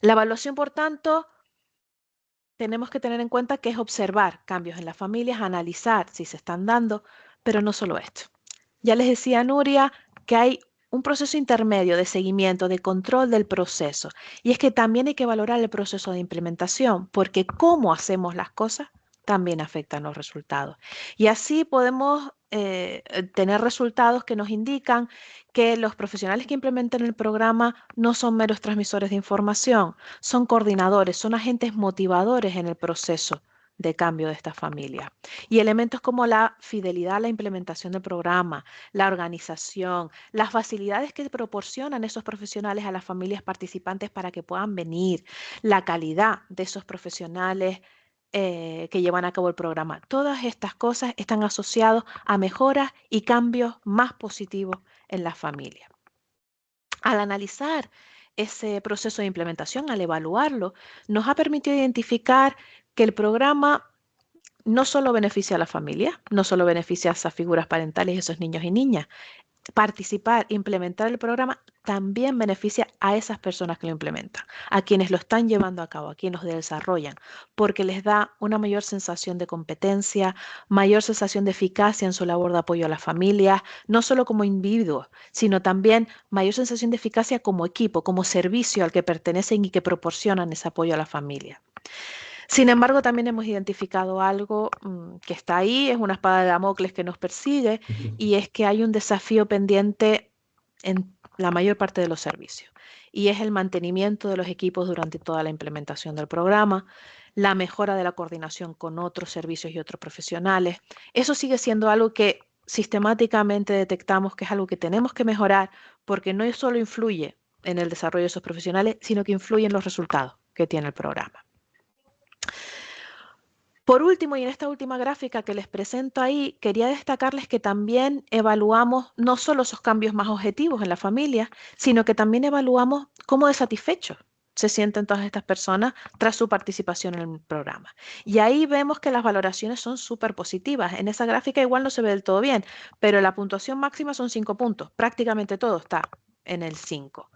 La evaluación, por tanto, tenemos que tener en cuenta que es observar cambios en las familias, analizar si se están dando, pero no solo esto. Ya les decía Nuria que hay un proceso intermedio de seguimiento, de control del proceso, y es que también hay que valorar el proceso de implementación, porque cómo hacemos las cosas también afectan los resultados. Y así podemos tener resultados que nos indican que los profesionales que implementan el programa no son meros transmisores de información, son coordinadores, son agentes motivadores en el proceso de cambio de esta familia. Y elementos como la fidelidad a la implementación del programa, la organización, las facilidades que proporcionan esos profesionales a las familias participantes para que puedan venir, la calidad de esos profesionales que llevan a cabo el programa. Todas estas cosas están asociadas a mejoras y cambios más positivos en la familia. Al analizar ese proceso de implementación, al evaluarlo, nos ha permitido identificar que el programa no solo beneficia a la familia, no solo beneficia a esas figuras parentales y esos niños y niñas. Participar, implementar el programa también beneficia a esas personas que lo implementan, a quienes lo están llevando a cabo, a quienes lo desarrollan, porque les da una mayor sensación de competencia, mayor sensación de eficacia en su labor de apoyo a las familias, no solo como individuos, sino también mayor sensación de eficacia como equipo, como servicio al que pertenecen y que proporcionan ese apoyo a la familia. Sin embargo, también hemos identificado algo que está ahí, es una espada de Damocles que nos persigue, y es que hay un desafío pendiente en la mayor parte de los servicios, y es el mantenimiento de los equipos durante toda la implementación del programa, la mejora de la coordinación con otros servicios y otros profesionales. Eso sigue siendo algo que sistemáticamente detectamos que es algo que tenemos que mejorar, porque no solo influye en el desarrollo de esos profesionales, sino que influye en los resultados que tiene el programa. Por último, y en esta última gráfica que les presento ahí, quería destacarles que también evaluamos no solo esos cambios más objetivos en la familia, sino que también evaluamos cómo de satisfechos se sienten todas estas personas tras su participación en el programa. Y ahí vemos que las valoraciones son súper positivas. En esa gráfica igual no se ve del todo bien, pero la puntuación máxima son 5 puntos. Prácticamente todo está en el 5.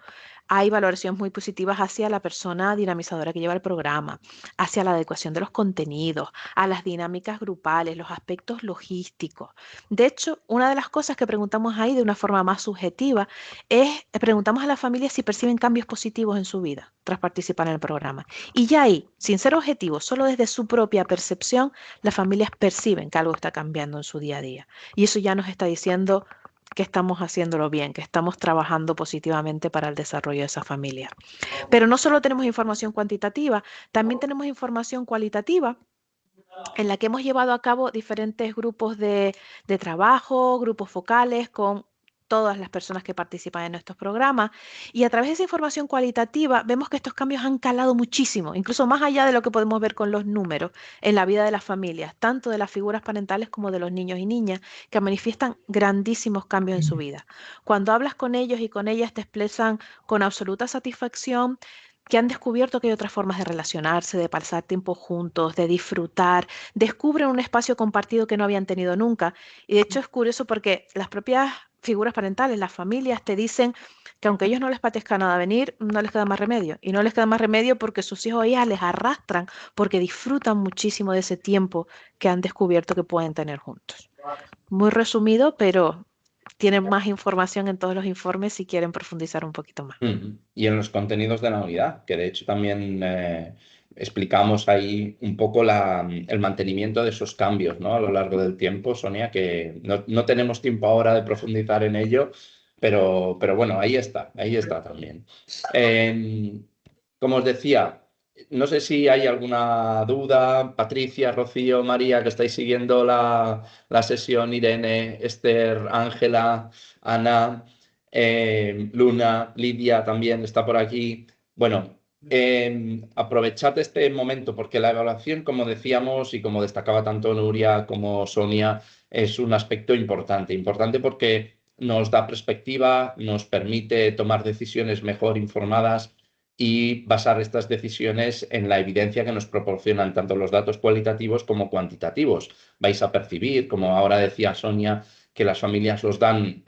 Hay valoraciones muy positivas hacia la persona dinamizadora que lleva el programa, hacia la adecuación de los contenidos, a las dinámicas grupales, los aspectos logísticos. De hecho, una de las cosas que preguntamos ahí de una forma más subjetiva es, preguntamos a las familias si perciben cambios positivos en su vida tras participar en el programa. Y ya ahí, sin ser objetivos, solo desde su propia percepción, las familias perciben que algo está cambiando en su día a día. Y eso ya nos está diciendo que estamos haciéndolo bien, que estamos trabajando positivamente para el desarrollo de esa familia. Pero no solo tenemos información cuantitativa, también tenemos información cualitativa en la que hemos llevado a cabo diferentes grupos de trabajo, grupos focales con todas las personas que participan en nuestros programas, y a través de esa información cualitativa vemos que estos cambios han calado muchísimo, incluso más allá de lo que podemos ver con los números en la vida de las familias, tanto de las figuras parentales como de los niños y niñas, que manifiestan grandísimos cambios en su vida. Cuando hablas con ellos y con ellas te expresan con absoluta satisfacción que han descubierto que hay otras formas de relacionarse, de pasar tiempo juntos, de disfrutar, descubren un espacio compartido que no habían tenido nunca. Y de hecho es curioso porque las propias figuras parentales, las familias te dicen que aunque a ellos no les apetezca nada venir, no les queda más remedio. Y no les queda más remedio porque sus hijos o hijas les arrastran, porque disfrutan muchísimo de ese tiempo que han descubierto que pueden tener juntos. Muy resumido, pero tienen más información en todos los informes si quieren profundizar un poquito más. Y en los contenidos de la unidad, que de hecho también explicamos ahí un poco el mantenimiento de esos cambios, ¿no? A lo largo del tiempo, Sonia, que no tenemos tiempo ahora de profundizar en ello, pero bueno, ahí está también. Como os decía, no sé si hay alguna duda, Patricia, Rocío, María, que estáis siguiendo la sesión, Irene, Esther, Ángela, Ana, Luna, Lidia también está por aquí. Bueno, aprovechad este momento porque la evaluación, como decíamos y como destacaba tanto Nuria como Sonia, es un aspecto importante porque nos da perspectiva, nos permite tomar decisiones mejor informadas y basar estas decisiones en la evidencia que nos proporcionan tanto los datos cualitativos como cuantitativos. Vais a percibir, como ahora decía Sonia, que las familias os dan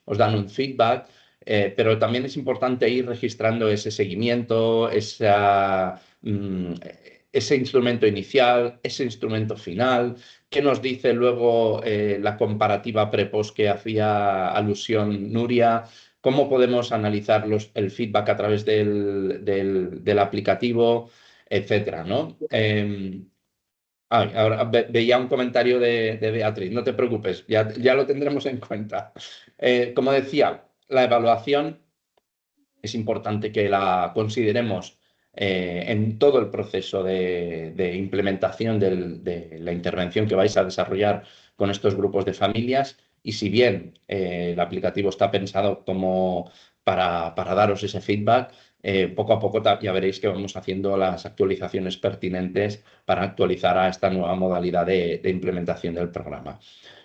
un feedback, pero también es importante ir registrando ese seguimiento, ese instrumento inicial, ese instrumento final. ¿Qué nos dice luego la comparativa pre-post que hacía alusión Nuria? ¿Cómo podemos analizar el feedback a través del aplicativo, etcétera, ¿no? Ahora veía un comentario de Beatriz, no te preocupes, ya lo tendremos en cuenta. Como decía, la evaluación es importante que la consideremos en todo el proceso de implementación de la intervención que vais a desarrollar con estos grupos de familias. Y si bien el aplicativo está pensado como para daros ese feedback, poco a poco ya veréis que vamos haciendo las actualizaciones pertinentes para actualizar a esta nueva modalidad de implementación del programa.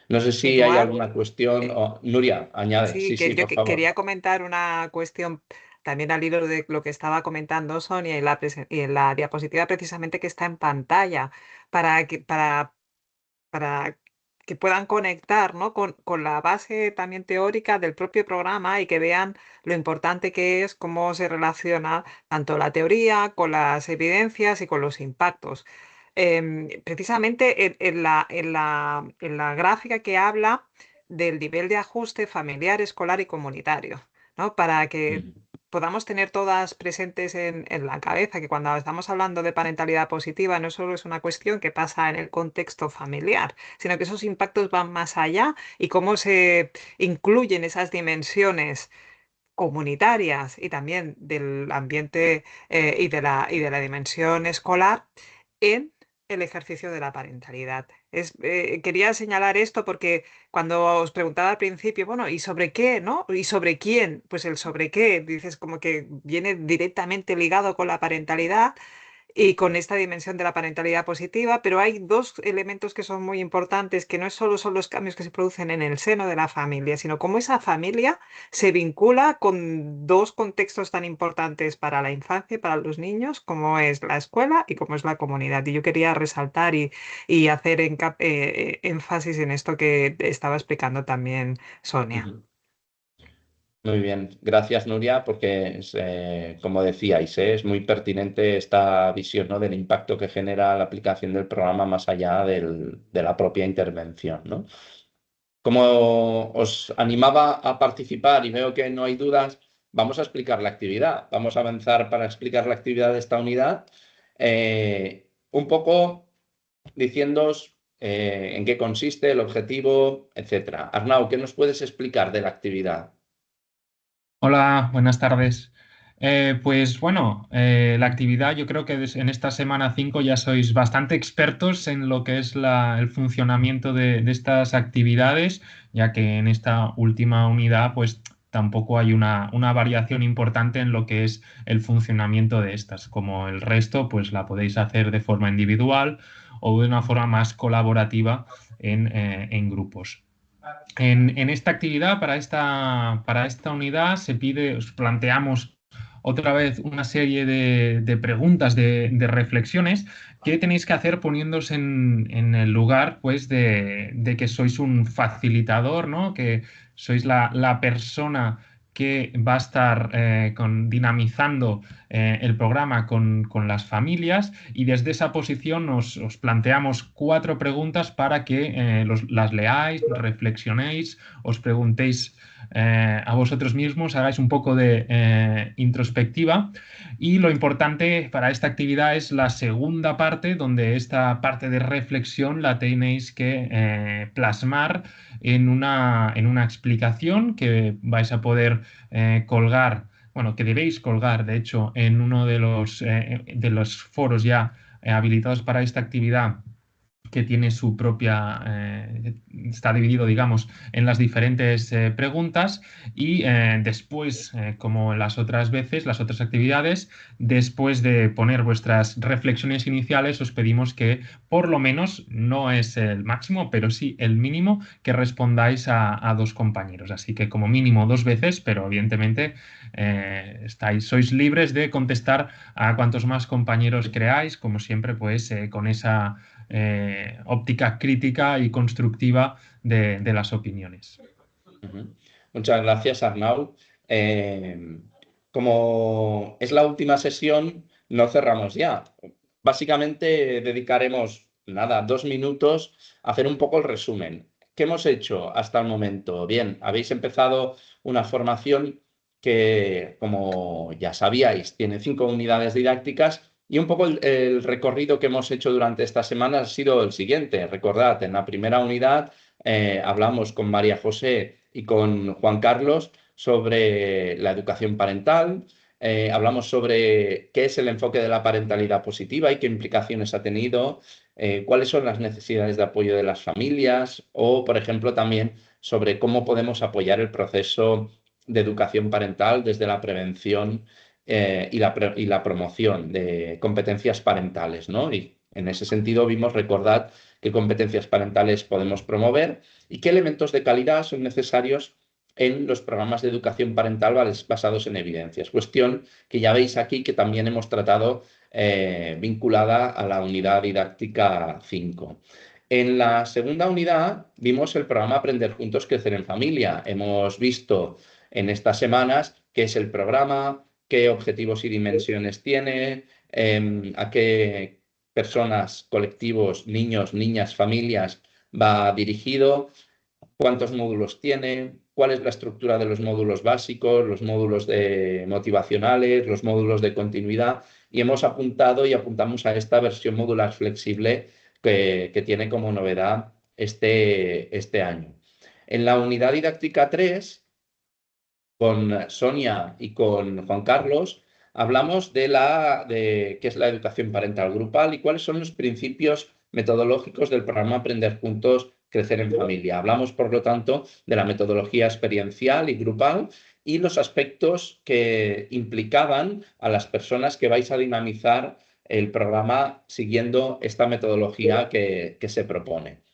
No sé si hay Eduard, alguna cuestión. Nuria, añade. sí, Sí, que yo por favor. quería comentar una cuestión también al hilo de lo que estaba comentando Sonia y en la diapositiva precisamente que está en pantalla para que puedan conectar, ¿no? con la base también teórica del propio programa y que vean lo importante que es, cómo se relaciona tanto la teoría con las evidencias y con los impactos. Precisamente en la gráfica que habla del nivel de ajuste familiar, escolar y comunitario, ¿no? Para que podamos tener todas presentes en la cabeza que cuando estamos hablando de parentalidad positiva no solo es una cuestión que pasa en el contexto familiar, sino que esos impactos van más allá y cómo se incluyen esas dimensiones comunitarias y también del ambiente y de la dimensión escolar en el ejercicio de la parentalidad. Quería señalar esto porque cuando os preguntaba al principio, bueno, ¿y sobre qué, no? ¿Y sobre quién? Pues el sobre qué, dices como que viene directamente ligado con la parentalidad y con esta dimensión de la parentalidad positiva, pero hay dos elementos que son muy importantes, que no solo son los cambios que se producen en el seno de la familia, sino cómo esa familia se vincula con dos contextos tan importantes para la infancia y para los niños, como es la escuela y como es la comunidad. Y yo quería resaltar y hacer énfasis en esto que estaba explicando también Sonia. Muy bien, gracias Nuria, porque como decíais, es muy pertinente esta visión, ¿no? Del impacto que genera la aplicación del programa más allá de la propia intervención, ¿no? Como os animaba a participar y veo que no hay dudas, vamos a explicar la actividad. Vamos a avanzar para explicar la actividad de esta unidad, un poco diciéndoos en qué consiste, el objetivo, etcétera. Arnau, ¿qué nos puedes explicar de la actividad? Hola, buenas tardes. Pues bueno, la actividad yo creo que en esta semana 5 ya sois bastante expertos en lo que es el funcionamiento de estas actividades, ya que en esta última unidad pues tampoco hay una variación importante en lo que es el funcionamiento de estas. Como el resto, pues la podéis hacer de forma individual o de una forma más colaborativa en grupos. En esta actividad, para esta unidad, os planteamos otra vez una serie de preguntas, de reflexiones que tenéis que hacer poniéndose en el lugar pues, de que sois un facilitador, ¿no? Que sois la persona que va a estar dinamizando el programa con las familias, y desde esa posición os planteamos 4 preguntas para que las leáis, reflexionéis, os preguntéis a vosotros mismos, hagáis un poco de introspectiva. Y lo importante para esta actividad es la segunda parte, donde esta parte de reflexión la tenéis que plasmar en una explicación que vais a poder colgar, bueno, que debéis colgar, de hecho, en uno de los foros ya habilitados para esta actividad, que tiene su propia, está dividido, digamos, en las diferentes preguntas, y después, como las otras veces, las otras actividades, después de poner vuestras reflexiones iniciales, os pedimos que por lo menos, no es el máximo, pero sí el mínimo, que respondáis a 2 compañeros. Así que como mínimo 2 veces, pero evidentemente sois libres de contestar a cuantos más compañeros creáis, como siempre, pues con esa óptica crítica y constructiva de las opiniones. Muchas gracias, Arnau. Como es la última sesión, no cerramos ya. Básicamente dedicaremos, 2 minutos a hacer un poco el resumen. ¿Qué hemos hecho hasta el momento? Bien, habéis empezado una formación que, como ya sabíais, tiene 5 unidades didácticas, y un poco el recorrido que hemos hecho durante esta semana ha sido el siguiente. Recordad, en la primera unidad hablamos con María José y con Juan Carlos sobre la educación parental. Hablamos sobre qué es el enfoque de la parentalidad positiva y qué implicaciones ha tenido, cuáles son las necesidades de apoyo de las familias, o, por ejemplo, también sobre cómo podemos apoyar el proceso de educación parental desde la prevención y la promoción de competencias parentales, ¿no? Y en ese sentido recordad qué competencias parentales podemos promover y qué elementos de calidad son necesarios en los programas de educación parental basados en evidencias. Cuestión que ya veis aquí que también hemos tratado vinculada a la unidad didáctica 5. En la segunda unidad vimos el programa Aprender Juntos, Crecer en Familia. Hemos visto en estas semanas qué es el programa, qué objetivos y dimensiones tiene, a qué personas, colectivos, niños, niñas, familias va dirigido, cuántos módulos tiene, cuál es la estructura de los módulos básicos, los módulos motivacionales, los módulos de continuidad, y hemos apuntado y apuntamos a esta versión modular flexible que tiene como novedad este año. En la unidad didáctica 3, con Sonia y con Juan Carlos, hablamos de qué es la educación parental grupal y cuáles son los principios metodológicos del programa Aprender Juntos, Crecer en Familia. Hablamos, por lo tanto, de la metodología experiencial y grupal y los aspectos que implicaban a las personas que vais a dinamizar el programa siguiendo esta metodología que se propone.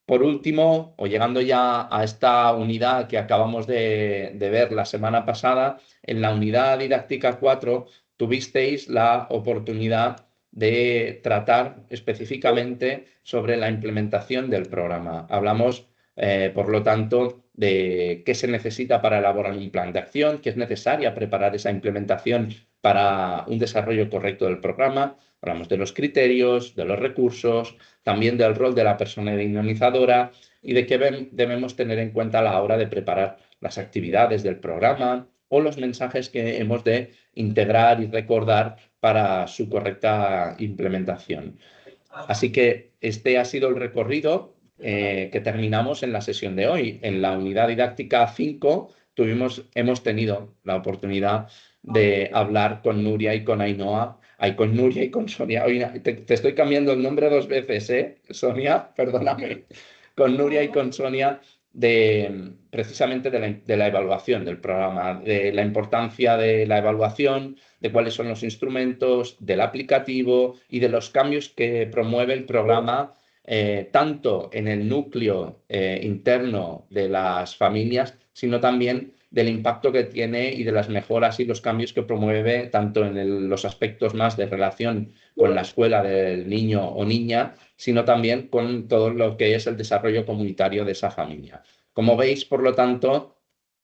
Por último, o llegando ya a esta unidad que acabamos de ver la semana pasada, en la unidad didáctica 4 tuvisteis la oportunidad de tratar específicamente sobre la implementación del programa. Hablamos, por lo tanto, de qué se necesita para elaborar un plan de acción, qué es necesaria preparar esa implementación para un desarrollo correcto del programa. Hablamos de los criterios, de los recursos, también del rol de la persona dinamizadora y de qué debemos tener en cuenta a la hora de preparar las actividades del programa o los mensajes que hemos de integrar y recordar para su correcta implementación. Así que este ha sido el recorrido que terminamos en la sesión de hoy. En la unidad didáctica 5 hemos tenido la oportunidad de hablar con Nuria y con Ainhoa. Con Nuria y con Sonia. Oye, te estoy cambiando el nombre 2 veces, ¿eh? Sonia, perdóname. Con Nuria y con Sonia precisamente de la evaluación del programa, de la importancia de la evaluación, de cuáles son los instrumentos, del aplicativo y de los cambios que promueve el programa, tanto en el núcleo interno de las familias, sino también del impacto que tiene y de las mejoras y los cambios que promueve tanto en los aspectos más de relación con la escuela del niño o niña, sino también con todo lo que es el desarrollo comunitario de esa familia. Como veis, por lo tanto,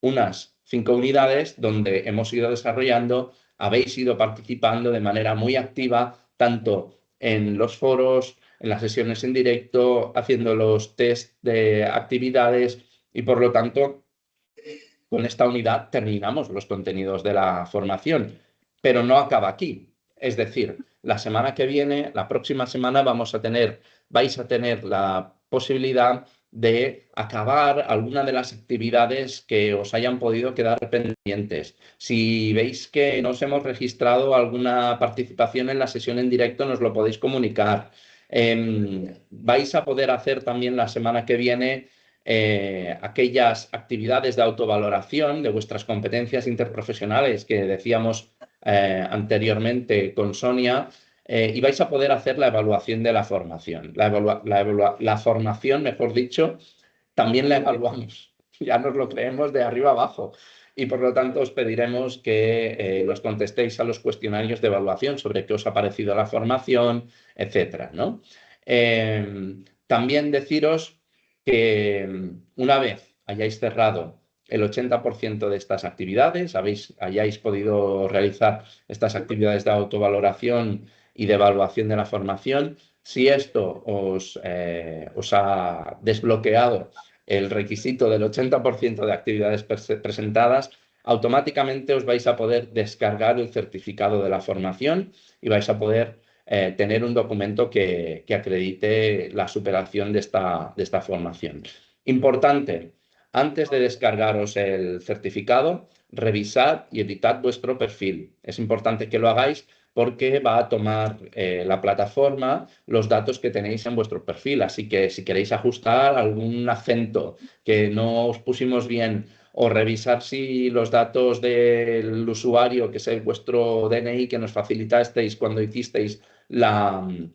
unas 5 unidades donde hemos ido desarrollando, habéis ido participando de manera muy activa, tanto en los foros, en las sesiones en directo, haciendo los test de actividades y, por lo tanto, con esta unidad terminamos los contenidos de la formación, pero no acaba aquí. Es decir, la semana que viene, la próxima semana, vais a tener la posibilidad de acabar alguna de las actividades que os hayan podido quedar pendientes. Si veis que no os hemos registrado alguna participación en la sesión en directo, nos lo podéis comunicar. Vais a poder hacer también la semana que viene aquellas actividades de autovaloración de vuestras competencias interprofesionales que decíamos anteriormente con Sonia, y vais a poder hacer la evaluación de la formación. La formación, mejor dicho, también la evaluamos, ya nos lo creemos de arriba abajo. Y por lo tanto os pediremos que nos contestéis a los cuestionarios de evaluación sobre qué os ha parecido la formación, etcétera, ¿no? También deciros que una vez hayáis cerrado el 80% de estas actividades, hayáis podido realizar estas actividades de autovaloración y de evaluación de la formación, si esto os ha desbloqueado el requisito del 80% de actividades presentadas, automáticamente os vais a poder descargar el certificado de la formación y vais a poder tener un documento que acredite la superación de esta formación. Importante, antes de descargaros el certificado, revisad y editad vuestro perfil. Es importante que lo hagáis porque va a tomar la plataforma los datos que tenéis en vuestro perfil. Así que si queréis ajustar algún acento que no os pusimos bien o revisar si los datos del usuario, que es vuestro DNI que nos facilitasteis cuando hicisteis el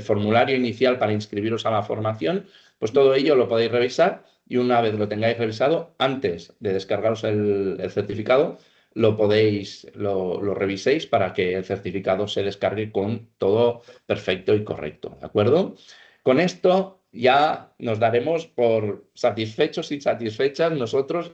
formulario inicial para inscribiros a la formación, pues todo ello lo podéis revisar y una vez lo tengáis revisado, antes de descargaros el certificado, lo reviséis para que el certificado se descargue con todo perfecto y correcto, ¿de acuerdo? Con esto ya nos daremos por satisfechos y satisfechas. Nosotros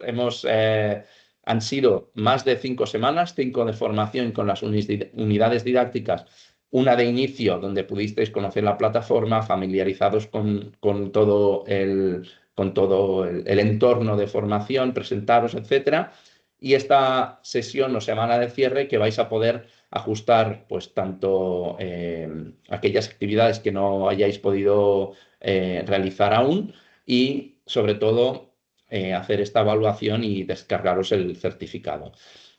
han sido más de 5 semanas, 5 de formación con las unidades didácticas, una de inicio donde pudisteis conocer la plataforma, familiarizados con todo el entorno de formación, presentaros, etcétera. Y esta sesión o semana de cierre que vais a poder ajustar pues tanto aquellas actividades que no hayáis podido realizar aún y sobre todo hacer esta evaluación y descargaros el certificado.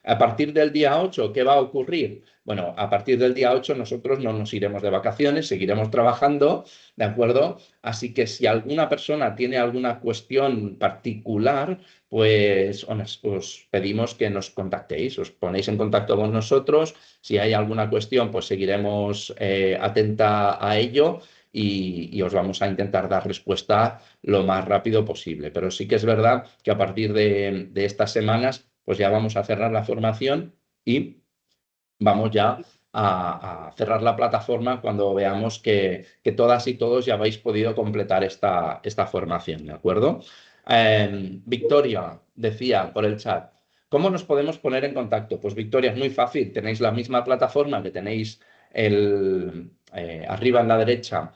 A partir del día 8, ¿qué va a ocurrir? Bueno, a partir del día 8 nosotros no nos iremos de vacaciones, seguiremos trabajando, ¿de acuerdo? Así que si alguna persona tiene alguna cuestión particular, pues os pedimos que nos contactéis, os ponéis en contacto con nosotros. Si hay alguna cuestión, pues seguiremos atenta a ello y os vamos a intentar dar respuesta lo más rápido posible. Pero sí que es verdad que a partir de estas semanas, pues ya vamos a cerrar la formación y vamos ya a cerrar la plataforma cuando veamos que todas y todos ya habéis podido completar esta formación, ¿de acuerdo? Victoria decía por el chat, ¿cómo nos podemos poner en contacto? Pues Victoria, es muy fácil, tenéis la misma plataforma que tenéis arriba en la derecha,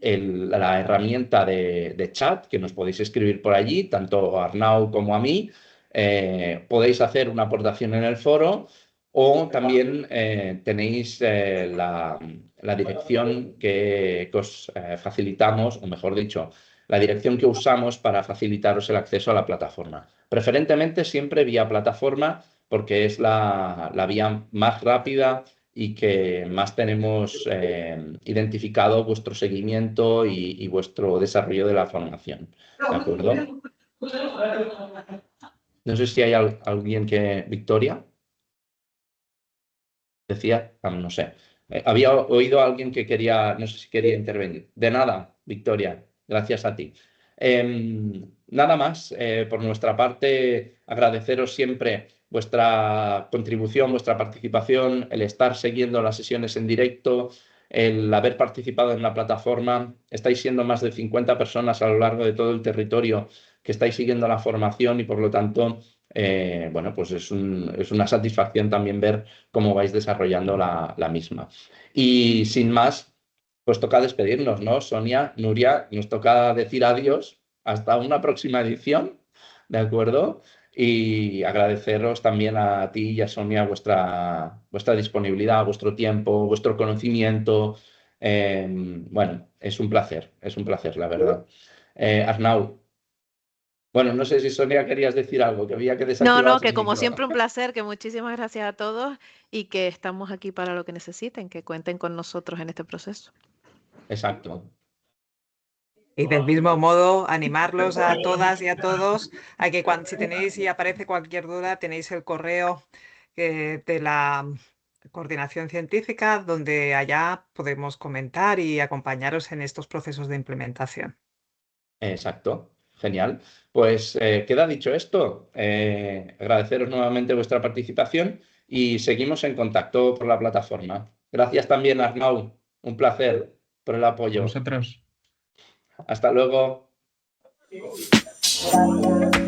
la herramienta de chat, que nos podéis escribir por allí, tanto a Arnau como a mí. Podéis hacer una aportación en el foro o también tenéis la dirección que os facilitamos, o mejor dicho, la dirección que usamos para facilitaros el acceso a la plataforma. Preferentemente siempre vía plataforma porque es la vía más rápida y que más tenemos identificado vuestro seguimiento y vuestro desarrollo de la formación. ¿De acuerdo? No sé si hay alguien que... Victoria. Decía, no sé. Había oído a alguien que quería, no sé si quería intervenir. De nada, Victoria. Gracias a ti. Nada más, por nuestra parte, agradeceros siempre vuestra contribución, vuestra participación, el estar siguiendo las sesiones en directo, el haber participado en la plataforma. Estáis siendo más de 50 personas a lo largo de todo el territorio que estáis siguiendo la formación y por lo tanto, bueno, pues es una satisfacción también ver cómo vais desarrollando la misma. Y sin más, pues toca despedirnos, ¿no? Sonia, Nuria, nos toca decir adiós hasta una próxima edición, ¿de acuerdo? Y agradeceros también a ti y a Sonia vuestra disponibilidad, vuestro tiempo, vuestro conocimiento. Bueno, es un placer, la verdad. Arnau, bueno, no sé si Sonia querías decir algo, que había que desactivar No, tu que como micro. siempre un placer, que muchísimas gracias a todos y que estamos aquí para lo que necesiten, que cuenten con nosotros en este proceso. Exacto. Y del mismo modo, animarlos a todas y a todos a que si tenéis y aparece cualquier duda, tenéis el correo de la coordinación científica, donde allá podemos comentar y acompañaros en estos procesos de implementación. Exacto, genial. Pues queda dicho esto. Agradeceros nuevamente vuestra participación y seguimos en contacto por la plataforma. Gracias también, Arnau. Un placer por el A apoyo. vosotros. Hasta luego. Gracias.